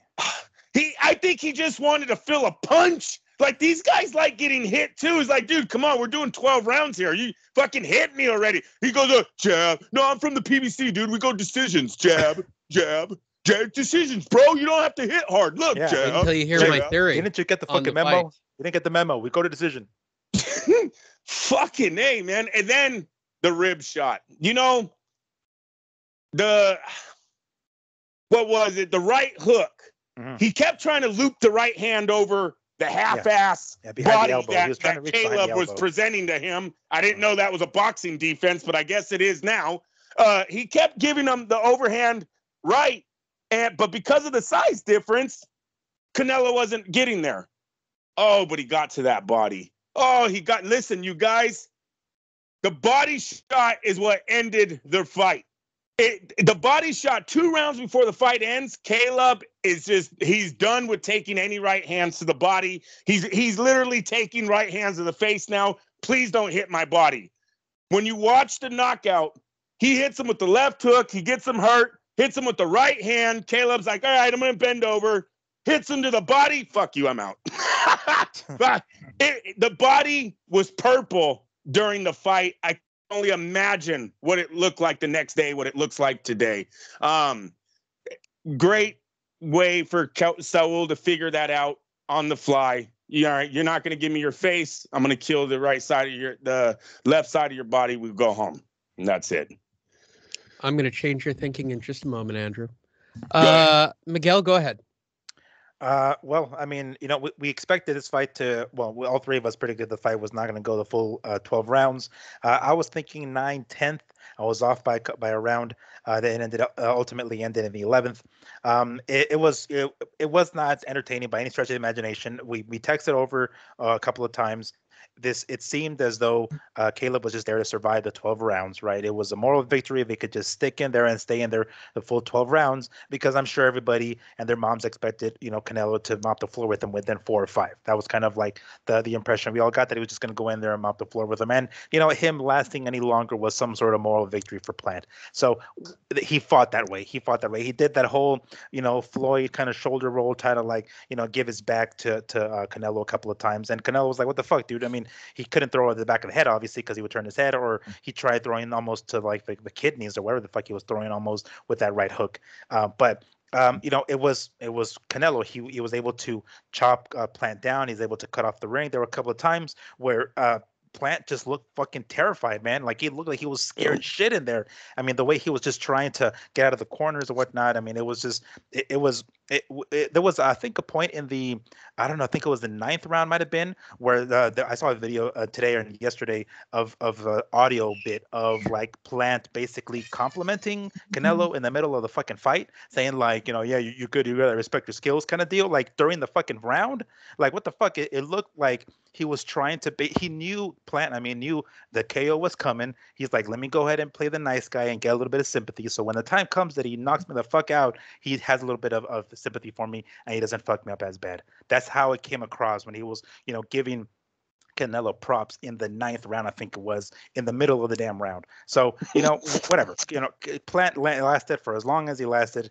I think he just wanted to feel a punch. Like, these guys like getting hit too. He's like, dude, come on, we're doing 12 rounds here. You fucking hit me already. He goes, jab. No, I'm from the PBC, dude. We go decisions. Jab, jab, jab, decisions, bro. You don't have to hit hard. Look, Yeah. jab. Wait until you hear jab. my theory. Didn't you get the on fucking the memo? fight. You didn't get the memo. We go to decision. Fucking A, man. And then the rib shot. You know, what was it? The right hook. Mhm. He kept trying to loop the right hand over the half-ass behind the body elbow. He was trying that to reach behind the Caleb was elbow. presenting to him. I didn't know that was a boxing defense, but I guess it is now. He kept giving him the overhand right, but because of the size difference, Canelo wasn't getting there. Oh, but he got to that body. Oh, listen, you guys, the body shot is what ended the fight. The body shot 2 rounds before the fight ends. Caleb is he's done with taking any right hands to the body. He's literally taking right hands to the face now. Please don't hit my body. When you watch the knockout, he hits him with the left hook. He gets him hurt, hits him with the right hand. Caleb's like, all right, I'm going to bend over. Hits him to the body. Fuck you, I'm out. But the body was purple during the fight. I only imagine what it looked like the next day, what it looks like today. Great way for Saul to figure that out on the fly. You're not going to give me your face. I'm going to kill the left side of your body. We go home. And that's it. I'm going to change your thinking in just a moment, Andrew. Miguel, go ahead. Well, I mean, we expected this fight to, all three of us predicted the fight was not going to go the full 12 rounds. I was thinking 9/10. I was off by a round. That ultimately ended in the 11th. It was not entertaining by any stretch of the imagination. We texted over a couple of times. It seemed as though Caleb was just there to survive the 12 rounds, right? It was a moral victory if they could just stick in there and stay in there the full 12 rounds, because I'm sure everybody and their moms expected, Canelo to mop the floor with him within 4 or 5. That was kind of like the impression we all got, that he was just going to go in there and mop the floor with him. And, him lasting any longer was some sort of moral victory for Plant. So he fought that way. He did that whole, Floyd kind of shoulder roll, try to like, give his back to Canelo a couple of times. And Canelo was like, what the fuck, dude? I mean, he couldn't throw at the back of the head, obviously, because he would turn his head, or he tried throwing almost to like the kidneys or whatever the fuck he was throwing almost with that right hook. But it was Canelo. He was able to chop Plant down. He's able to cut off the ring. There were a couple of times where Plant just looked fucking terrified, man. Like, he looked like he was scared shit in there. I mean, the way he was just trying to get out of the corners or whatnot. I mean, it was just, there was, I think, a point in the, I don't know, I think it was the 9th round might have been, where I saw a video today or yesterday of the audio bit of like Plant basically complimenting Canelo in the middle of the fucking fight, saying like, yeah, you're good, you gotta respect your skills kind of deal, like during the fucking round. Like, what the fuck? It looked like he was trying to he knew knew the KO was coming. He's like, let me go ahead and play the nice guy and get a little bit of sympathy. So when the time comes that he knocks me the fuck out, he has a little bit of sympathy for me, and he doesn't fuck me up as bad. That's how it came across when he was, giving Canelo props in the 9th round, I think it was, in the middle of the damn round. So, whatever. Plant lasted for as long as he lasted.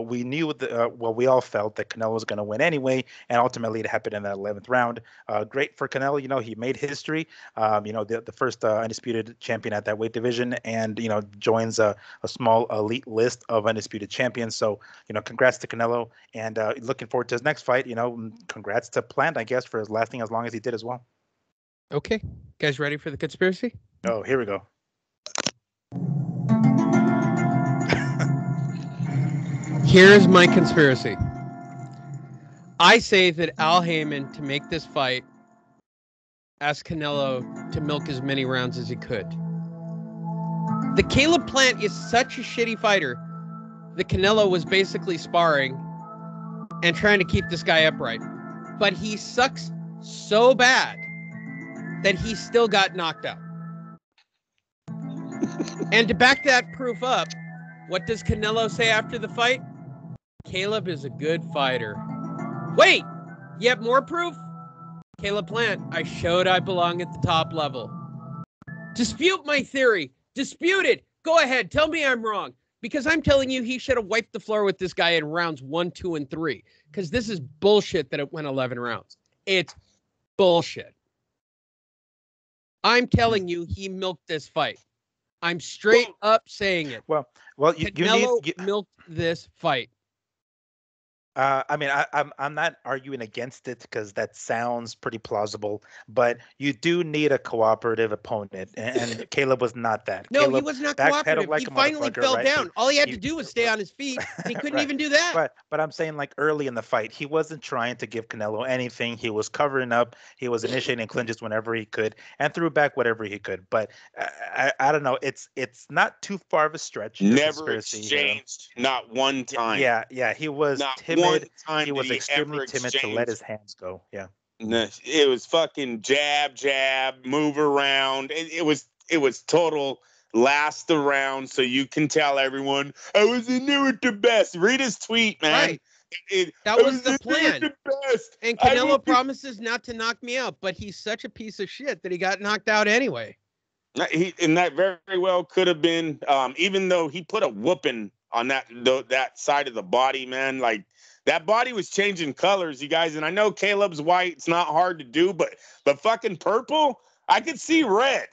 We knew we all felt that Canelo was going to win anyway, and ultimately it happened in that 11th round. Great for Canelo. He made history. The first undisputed champion at that weight division, and joins a small elite list of undisputed champions. So, congrats to Canelo, and looking forward to his next fight. Congrats to Plant, I guess, for lasting as long as he did as well. Okay. Guys ready for the conspiracy? Oh, here we go. Here's my conspiracy. I say that Al Heyman, to make this fight, asked Canelo to milk as many rounds as he could. The Caleb Plant is such a shitty fighter that Canelo was basically sparring and trying to keep this guy upright. But he sucks so bad that he still got knocked out. And to back that proof up, what does Canelo say after the fight? Caleb is a good fighter. Wait, you have more proof? Caleb Plant, I showed I belong at the top level. Dispute my theory. Dispute it. Go ahead. Tell me I'm wrong. Because I'm telling you, he should have wiped the floor with this guy in rounds 1, 2, and 3. Because this is bullshit that it went 11 rounds. It's bullshit. I'm telling you, he milked this fight. I'm straight up saying it. Well, Canelo milked this fight. I mean, I'm not arguing against it because that sounds pretty plausible, but you do need a cooperative opponent, and Caleb was not that. No, Caleb he was not backpedaled cooperative. like He a finally motherfucker, fell right? down. All he had to do was stay on his feet, and he couldn't Right. even do that. But I'm saying, like, early in the fight, he wasn't trying to give Canelo anything. He was covering up. He was initiating clinches whenever he could and threw back whatever he could. But I don't know. It's not too far of a stretch. Never exchanged, not one time. Yeah. He was not timid. One time He was did extremely ever timid to let his hands go. Yeah. It was fucking jab, move around. It was total last the round, so you can tell everyone I was in there at the best. Read his tweet, man. Right. That was the plan. And Canelo promises not to knock me out, but he's such a piece of shit that he got knocked out anyway. And that very well could have been, even though he put a whooping on that side of the body, man. Like, that body was changing colors, you guys. And I know Caleb's white. It's not hard to do, but fucking purple, I could see red.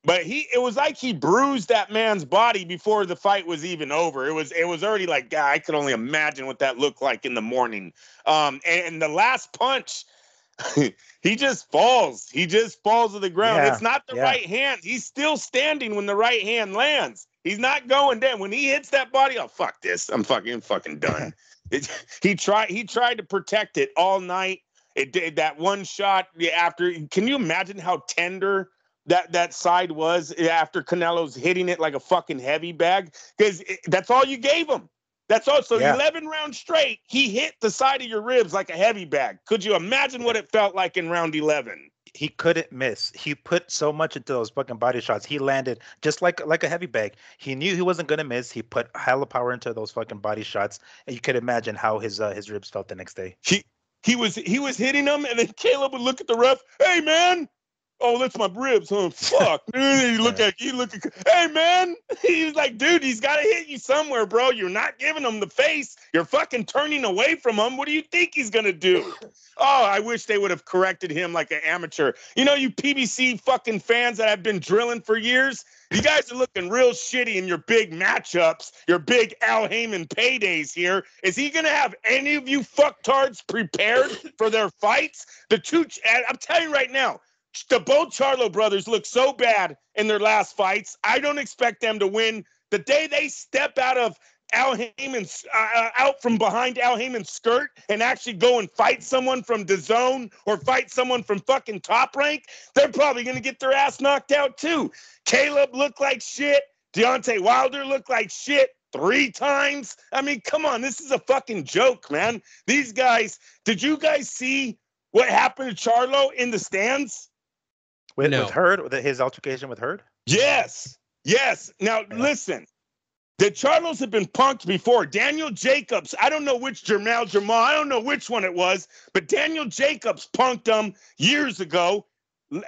But it was like he bruised that man's body before the fight was even over. It was already like, God, I could only imagine what that looked like in the morning. And the last punch, he just falls. He just falls to the ground. It's not the right hand. He's still standing when the right hand lands. He's not going down. When he hits that body, oh, fuck this. I'm fucking done. He tried to protect it all night. It did that one shot after. Can you imagine how tender that side was after Canelo's hitting it like a fucking heavy bag? Because that's all you gave him. That's all. So 11 rounds straight, he hit the side of your ribs like a heavy bag. Could you imagine what it felt like in round 11? He couldn't miss. He put so much into those fucking body shots. He landed just like a heavy bag. He knew he wasn't gonna miss. He put hella power into those fucking body shots, and you could imagine how his ribs felt the next day. He was hitting them, and then Caleb would look at the ref. Hey man, oh, that's my ribs, huh? Fuck. He look at, hey man. He's like, dude, he's got to hit you somewhere, bro. You're not giving him the face. You're fucking turning away from him. What do you think he's going to do? Oh, I wish they would have corrected him like an amateur. You know, you PBC fucking fans that have been drilling for years, you guys are looking real shitty in your big matchups, your big Al Heyman paydays here. Is he going to have any of you fucktards prepared for their fights? I'm telling you right now, both Charlo brothers look so bad in their last fights. I don't expect them to win. The day they step out of Al Heyman's out from behind Al Heyman's skirt and actually go and fight someone from DAZN or fight someone from fucking Top Rank, they're probably going to get their ass knocked out too. Caleb looked like shit. Deontay Wilder looked like shit 3 times. I mean, come on. This is a fucking joke, man. These guys, did you guys see what happened to Charlo in the stands? With Hurd, his altercation with Hurd? Yes. Now, listen. The Charlos have been punked before. Daniel Jacobs, I don't know which Jamal, I don't know which one it was, but Daniel Jacobs punked him years ago.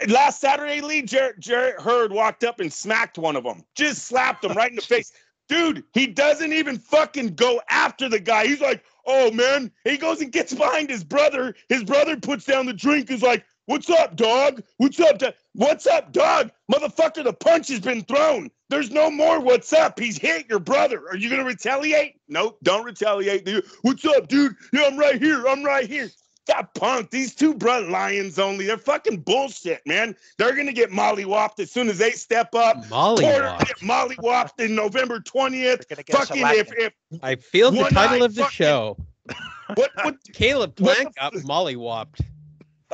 Last Saturday, Lee, Jarrett Hurd walked up and smacked one of them. Just slapped him right in the face. Dude, he doesn't even fucking go after the guy. He's like, oh, man. He goes and gets behind his brother. His brother puts down the drink. He's like, what's up, dog? What's up, what's up, dog? Motherfucker, the punch has been thrown. There's no more what's up. He's hit your brother. Are you going to retaliate? Nope, don't retaliate. What's up, dude? Yeah, I'm right here. Got punked. These two blood lions only. They're fucking bullshit, man. They're going to get mollywopped as soon as they step up. Mollywopped in November 20th. Fucking if I feel the title of the show. What Caleb Plant got mollywopped.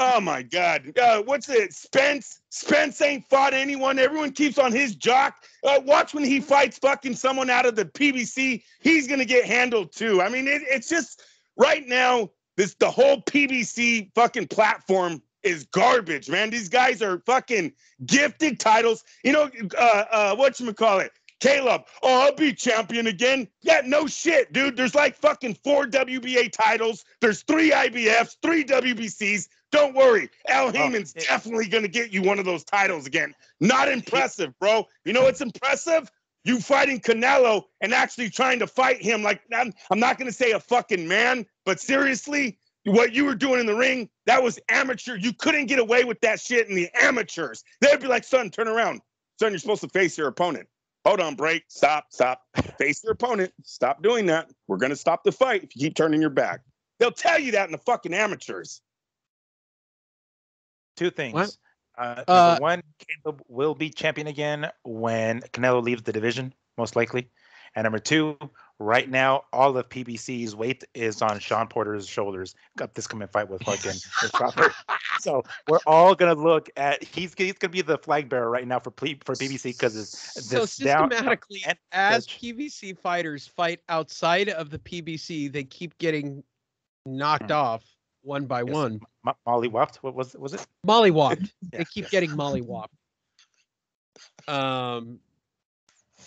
Oh my God! What's it? Spence. Spence ain't fought anyone. Everyone keeps on his jock. Watch when he fights fucking someone out of the PBC. He's gonna get handled too. I mean, it's just right now. The whole PBC fucking platform is garbage, man. These guys are fucking gifted titles. You know, whatchamacallit? Caleb, oh, I'll be champion again. Yeah, no shit, dude. There's like fucking 4 WBA titles. There's 3 IBFs, 3 WBCs. Don't worry. Al Heyman's definitely going to get you one of those titles again. Not impressive, bro. You know what's impressive? You fighting Canelo and actually trying to fight him like, I'm not going to say a fucking man, but seriously, what you were doing in the ring, that was amateur. You couldn't get away with that shit in the amateurs. They'd be like, son, turn around. Son, you're supposed to face your opponent. Hold on, break. Stop. Face your opponent. Stop doing that. We're going to stop the fight if you keep turning your back. They'll tell you that in the fucking amateurs. 2 things. Number 1, Caleb will be champion again when Canelo leaves the division, most likely. And number 2, right now, all of PBC's weight is on Sean Porter's shoulders. Got this coming fight with fucking Crawford. So we're all gonna look at he's gonna be the flag bearer right now for PBC because it's so systematically as PBC fighters fight outside of the PBC, they keep getting knocked off one by one. Mollywopped. What was it? Mollywopped. Yeah, They keep getting mollywopped.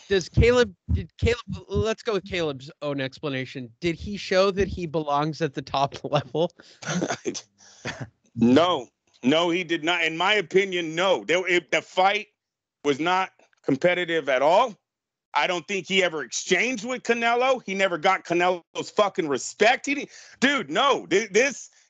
Did Caleb, let's go with Caleb's own explanation. Did he show that he belongs at the top level? No, he did not. In my opinion, no. The fight was not competitive at all. I don't think he ever exchanged with Canelo. He never got Canelo's fucking respect. Dude, no.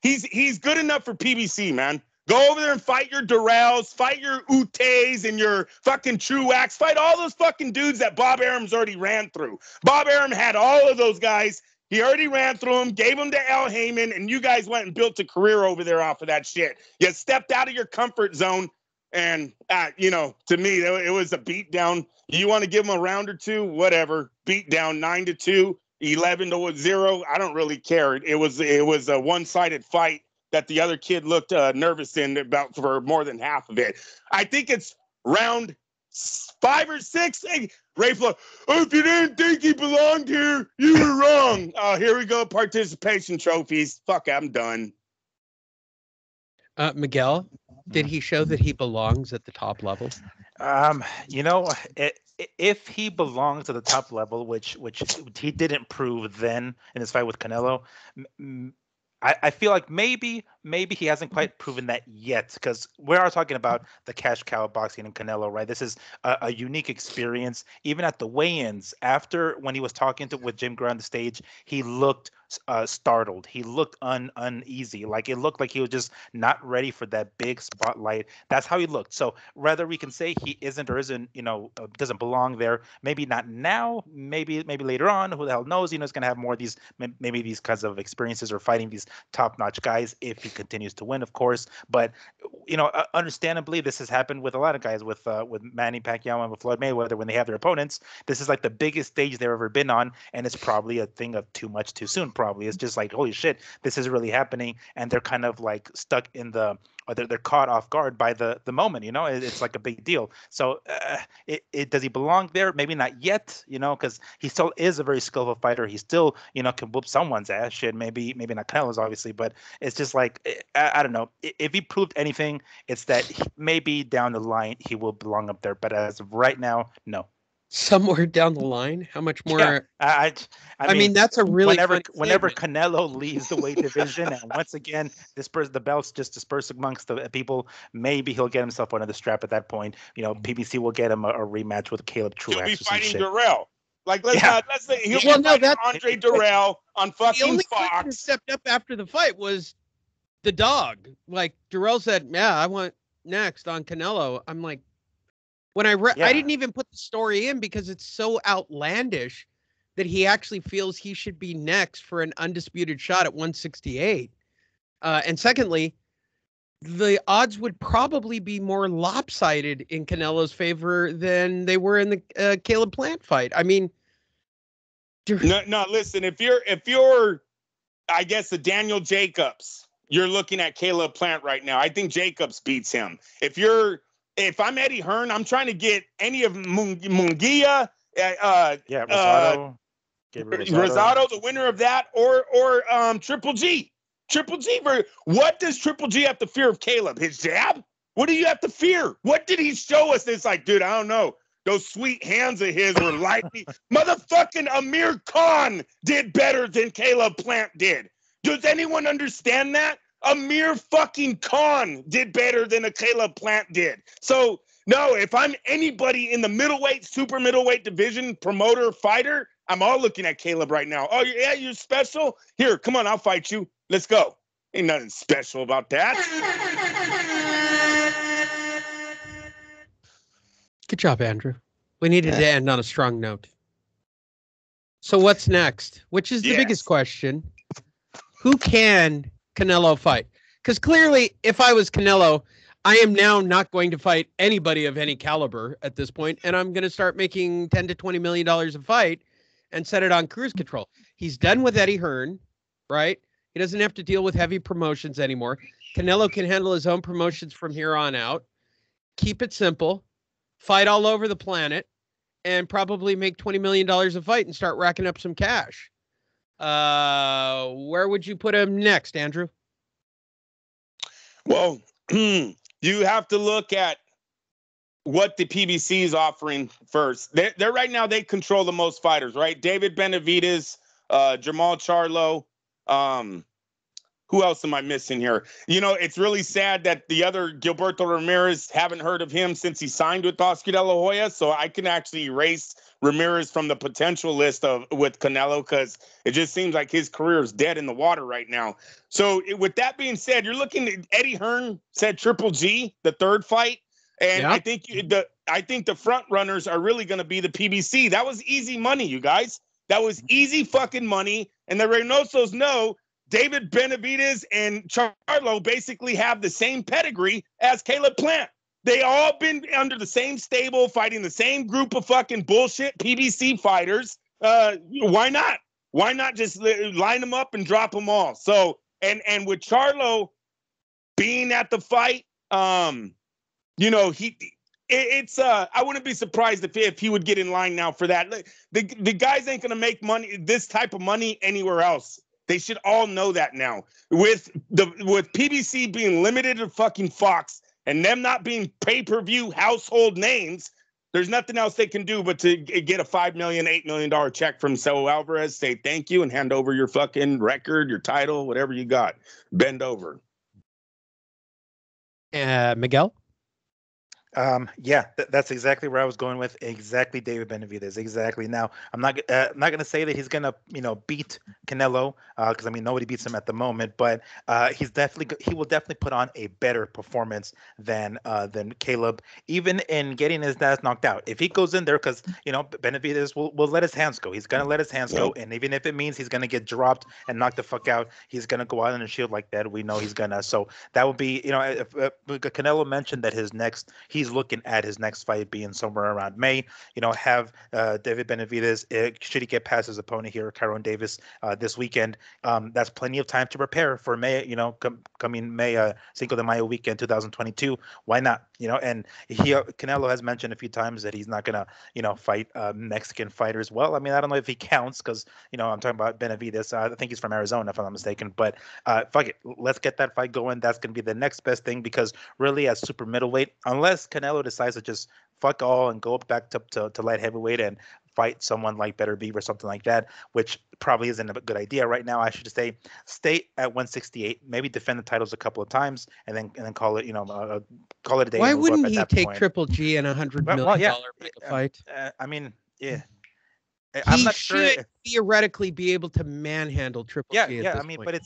He's good enough for PBC, man. Go over there and fight your Durrells, fight your Utes and your fucking Truax, fight all those fucking dudes that Bob Arum's already ran through. Bob Arum had all of those guys. He already ran through them, gave them to Al Heyman, and you guys went and built a career over there off of that shit. You stepped out of your comfort zone, and, to me, it was a beatdown. You want to give them a round or 2, whatever. Beatdown 9-2, 11-0. I don't really care. It was a one-sided fight that the other kid looked nervous in about for more than half of it. I think it's round 5 or 6. Hey, Ray Flo, if you didn't think he belonged here, you were wrong. Oh, here we go. Participation trophies. Fuck, I'm done. Miguel, did he show that he belongs at the top level? If he belongs to the top level, which he didn't prove then in his fight with Canelo, I feel like maybe he hasn't quite proven that yet, because we are talking about the cash cow of boxing and Canelo, right? This is a unique experience. Even at the weigh-ins, after when he was talking with Jim Gray on the stage, he looked startled. He looked uneasy. Like it looked like he was just not ready for that big spotlight. That's how he looked. So whether we can say he isn't or isn't, doesn't belong there, maybe not now, maybe later on, who the hell knows? He's going to have more of these, maybe these kinds of experiences or fighting these top-notch guys if he continues to win, of course. But understandably, this has happened with a lot of guys, with Manny Pacquiao and with Floyd Mayweather. When they have their opponents, this is like the biggest stage they've ever been on, and it's probably a thing of too much too soon. Probably it's just like, holy shit, this is really happening, and they're kind of like stuck in the, or they're caught off guard by the moment. It's like a big deal. So does he belong there? Maybe not yet, because he still is a very skillful fighter. He still can whoop someone's ass. Shit, maybe not Canelo's, obviously, but it's just like, I don't know. If he proved anything, it's that maybe down the line he will belong up there, but as of right now, no. Somewhere down the line, how much more? Yeah, I mean, that's a really whenever Canelo leaves the weight division, and once again the belts just disperse amongst the people, maybe he'll get himself under the strap at that point. PBC will get him a rematch with Caleb Truax. He'll be fighting Durrell. Like let's say he'll be fighting Andre Durrell on fucking the only Fox. Who stepped up after the fight was the dog. Like Durrell said, "Yeah, I want next on Canelo." I'm like, when I didn't even put the story in because it's so outlandish that he actually feels he should be next for an undisputed shot at 168. And secondly, the odds would probably be more lopsided in Canelo's favor than they were in the Caleb Plant fight. I mean, no, listen, if you're, I guess, the Daniel Jacobs, you're looking at Caleb Plant right now. I think Jacobs beats him. If I'm Eddie Hearn, I'm trying to get any of Munguia, Rosado, Gabriel Rosado, the winner of that, or Triple G. Triple G. What does Triple G have to fear of Caleb? His jab? What do you have to fear? What did he show us? It's like, dude, I don't know. Those sweet hands of his were lightning. Motherfucking Amir Khan did better than Caleb Plant did. Does anyone understand that? Amir fucking Khan did better than a Caleb Plant did. So, no, if I'm anybody in the middleweight, super middleweight division, promoter, fighter, I'm all looking at Caleb right now. Oh, yeah, you're special? Here, come on, I'll fight you. Let's go. Ain't nothing special about that. Good job, Andrew. We needed to end on a strong note. So what's next? Which is the biggest question? Who can Canelo fight? Because clearly, if I was Canelo, I am now not going to fight anybody of any caliber at this point, and I'm going to start making $10 to $20 million a fight and set it on cruise control. He's done with Eddie Hearn, right? He doesn't have to deal with heavy promotions anymore. Canelo can handle his own promotions from here on out. Keep it simple. Fight all over the planet, and probably make $20 million a fight and start racking up some cash. Where would you put him next, Andrew? Well, you have to look at what the PBC is offering first. They're right now, they control the most fighters, right? David Benavidez, Jamal Charlo, who else am I missing here? You know, it's really sad that the other Gilberto Ramirez, haven't heard of him since he signed with Oscar De La Hoya. So I can actually erase Ramirez from the potential list with Canelo, because it just seems like his career is dead in the water right now. So with that being said, you're looking at Eddie Hearn said Triple G, the third fight. And I think the front runners are really going to be the PBC. That was easy money, you guys. That was easy fucking money. And the Reynosos know David Benavidez and Charlo basically have the same pedigree as Caleb Plant. They all been under the same stable, fighting the same group of fucking bullshit PBC fighters. Why not? Why not just line them up and drop them all? So, and with Charlo being at the fight, you know, I wouldn't be surprised if he would get in line now for that. The guys ain't gonna make money, this type of money, anywhere else. They should all know that now. With PBC being limited to fucking Fox and them not being pay-per-view household names, there's nothing else they can do but to get a $5 million, $8 million check from Saul Alvarez, say thank you, and hand over your fucking record, your title, whatever you got. Bend over. Miguel? That's exactly where I was going with. Exactly, David Benavidez. Exactly. Now, I'm not going to say that he's going to, beat Canelo, because I mean nobody beats him at the moment. But he will definitely put on a better performance than Caleb, even in getting his ass knocked out. If he goes in there, because Benavidez will let his hands go. He's going to let his hands go, and even if it means he's going to get dropped and knocked the fuck out, he's going to go out on a shield like that. We know he's gonna. So that would be, if Canelo mentioned that he's looking at his next fight being somewhere around May. Have David Benavidez, should he get past his opponent here, Caron Davis, this weekend. That's plenty of time to prepare for May. Coming May, Cinco de Mayo weekend, 2022. Why not? And Canelo has mentioned a few times that he's not gonna, fight Mexican fighters. Well, I mean, I don't know if he counts because I'm talking about Benavidez. I think he's from Arizona, if I'm not mistaken. But fuck it, let's get that fight going. That's gonna be the next best thing, because really at super middleweight, unless Canelo decides to just fuck all and go back to light heavyweight and fight someone like Beterbiev or something like that, which probably isn't a good idea right now. I should just stay at 168, maybe defend the titles a couple of times, and then call it call it a day. Why wouldn't he take Triple G in $100 million fight? I mean, yeah. I'm not sure. He should theoretically be able to manhandle Triple G. Yeah. I mean, point.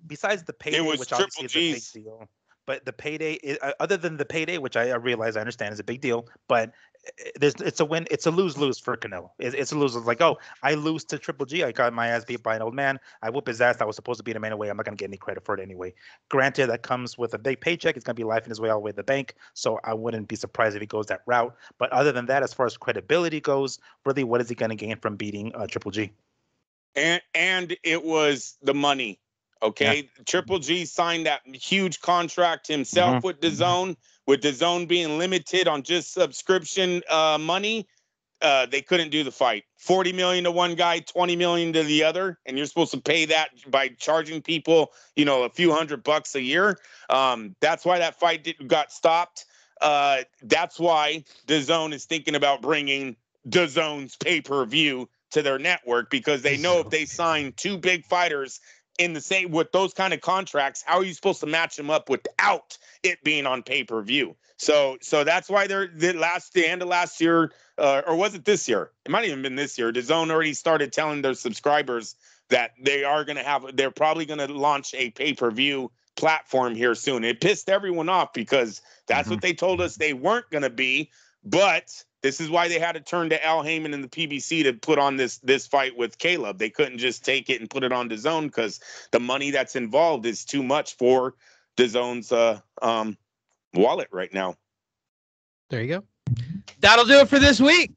Besides the payday, which obviously is a big deal. But the payday, other than the payday, which I realize, I understand is a big deal, but it's a win. It's a lose-lose for Canelo. It's a lose. It's like, oh, I lose to Triple G. I got my ass beat by an old man. I whoop his ass. I was supposed to beat him anyway. I'm not going to get any credit for it anyway. Granted, that comes with a big paycheck. It's going to be life in his way all the way to the bank. So I wouldn't be surprised if he goes that route. But other than that, as far as credibility goes, really, what is he going to gain from beating Triple G? And it was the money. Okay, Triple G signed that huge contract himself with DAZN being limited on just subscription money. They couldn't do the fight. 40 million to one guy, 20 million to the other, and you're supposed to pay that by charging people, a few $100 a year. That's why that fight got stopped. That's why DAZN is thinking about bringing DAZN's pay-per-view to their network, because they know if they sign two big fighters in the same with those kind of contracts, how are you supposed to match them up without it being on pay-per-view? So that's why the end of last year, or was it this year? It might have even been this year. DAZN already started telling their subscribers that they're probably going to launch a pay-per-view platform here soon. It pissed everyone off because that's what they told us they weren't going to be. But this is why they had to turn to Al Heyman and the PBC to put on this fight with Caleb. They couldn't just take it and put it on DAZN because the money that's involved is too much for DAZN's wallet right now. There you go. That'll do it for this week.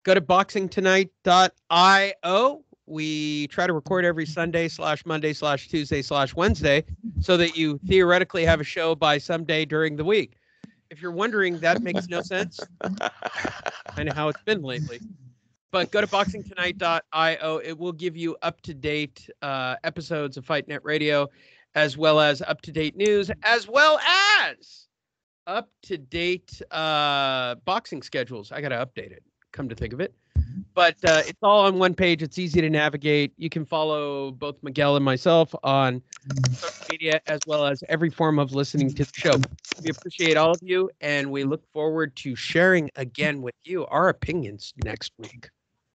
Go to boxingtonight.io. We try to record every Sunday/Monday/Tuesday/Wednesday so that you theoretically have a show by some day during the week. If you're wondering, that makes no sense. Kind of how it's been lately. But go to boxingtonight.io. It will give you up-to-date episodes of Fight Net Radio, as well as up-to-date news, as well as up-to-date boxing schedules. I got to update it, come to think of it. But it's all on one page. It's easy to navigate. You can follow both Miguel and myself on social media, as well as every form of listening to the show. We appreciate all of you, and we look forward to sharing again with you our opinions next week.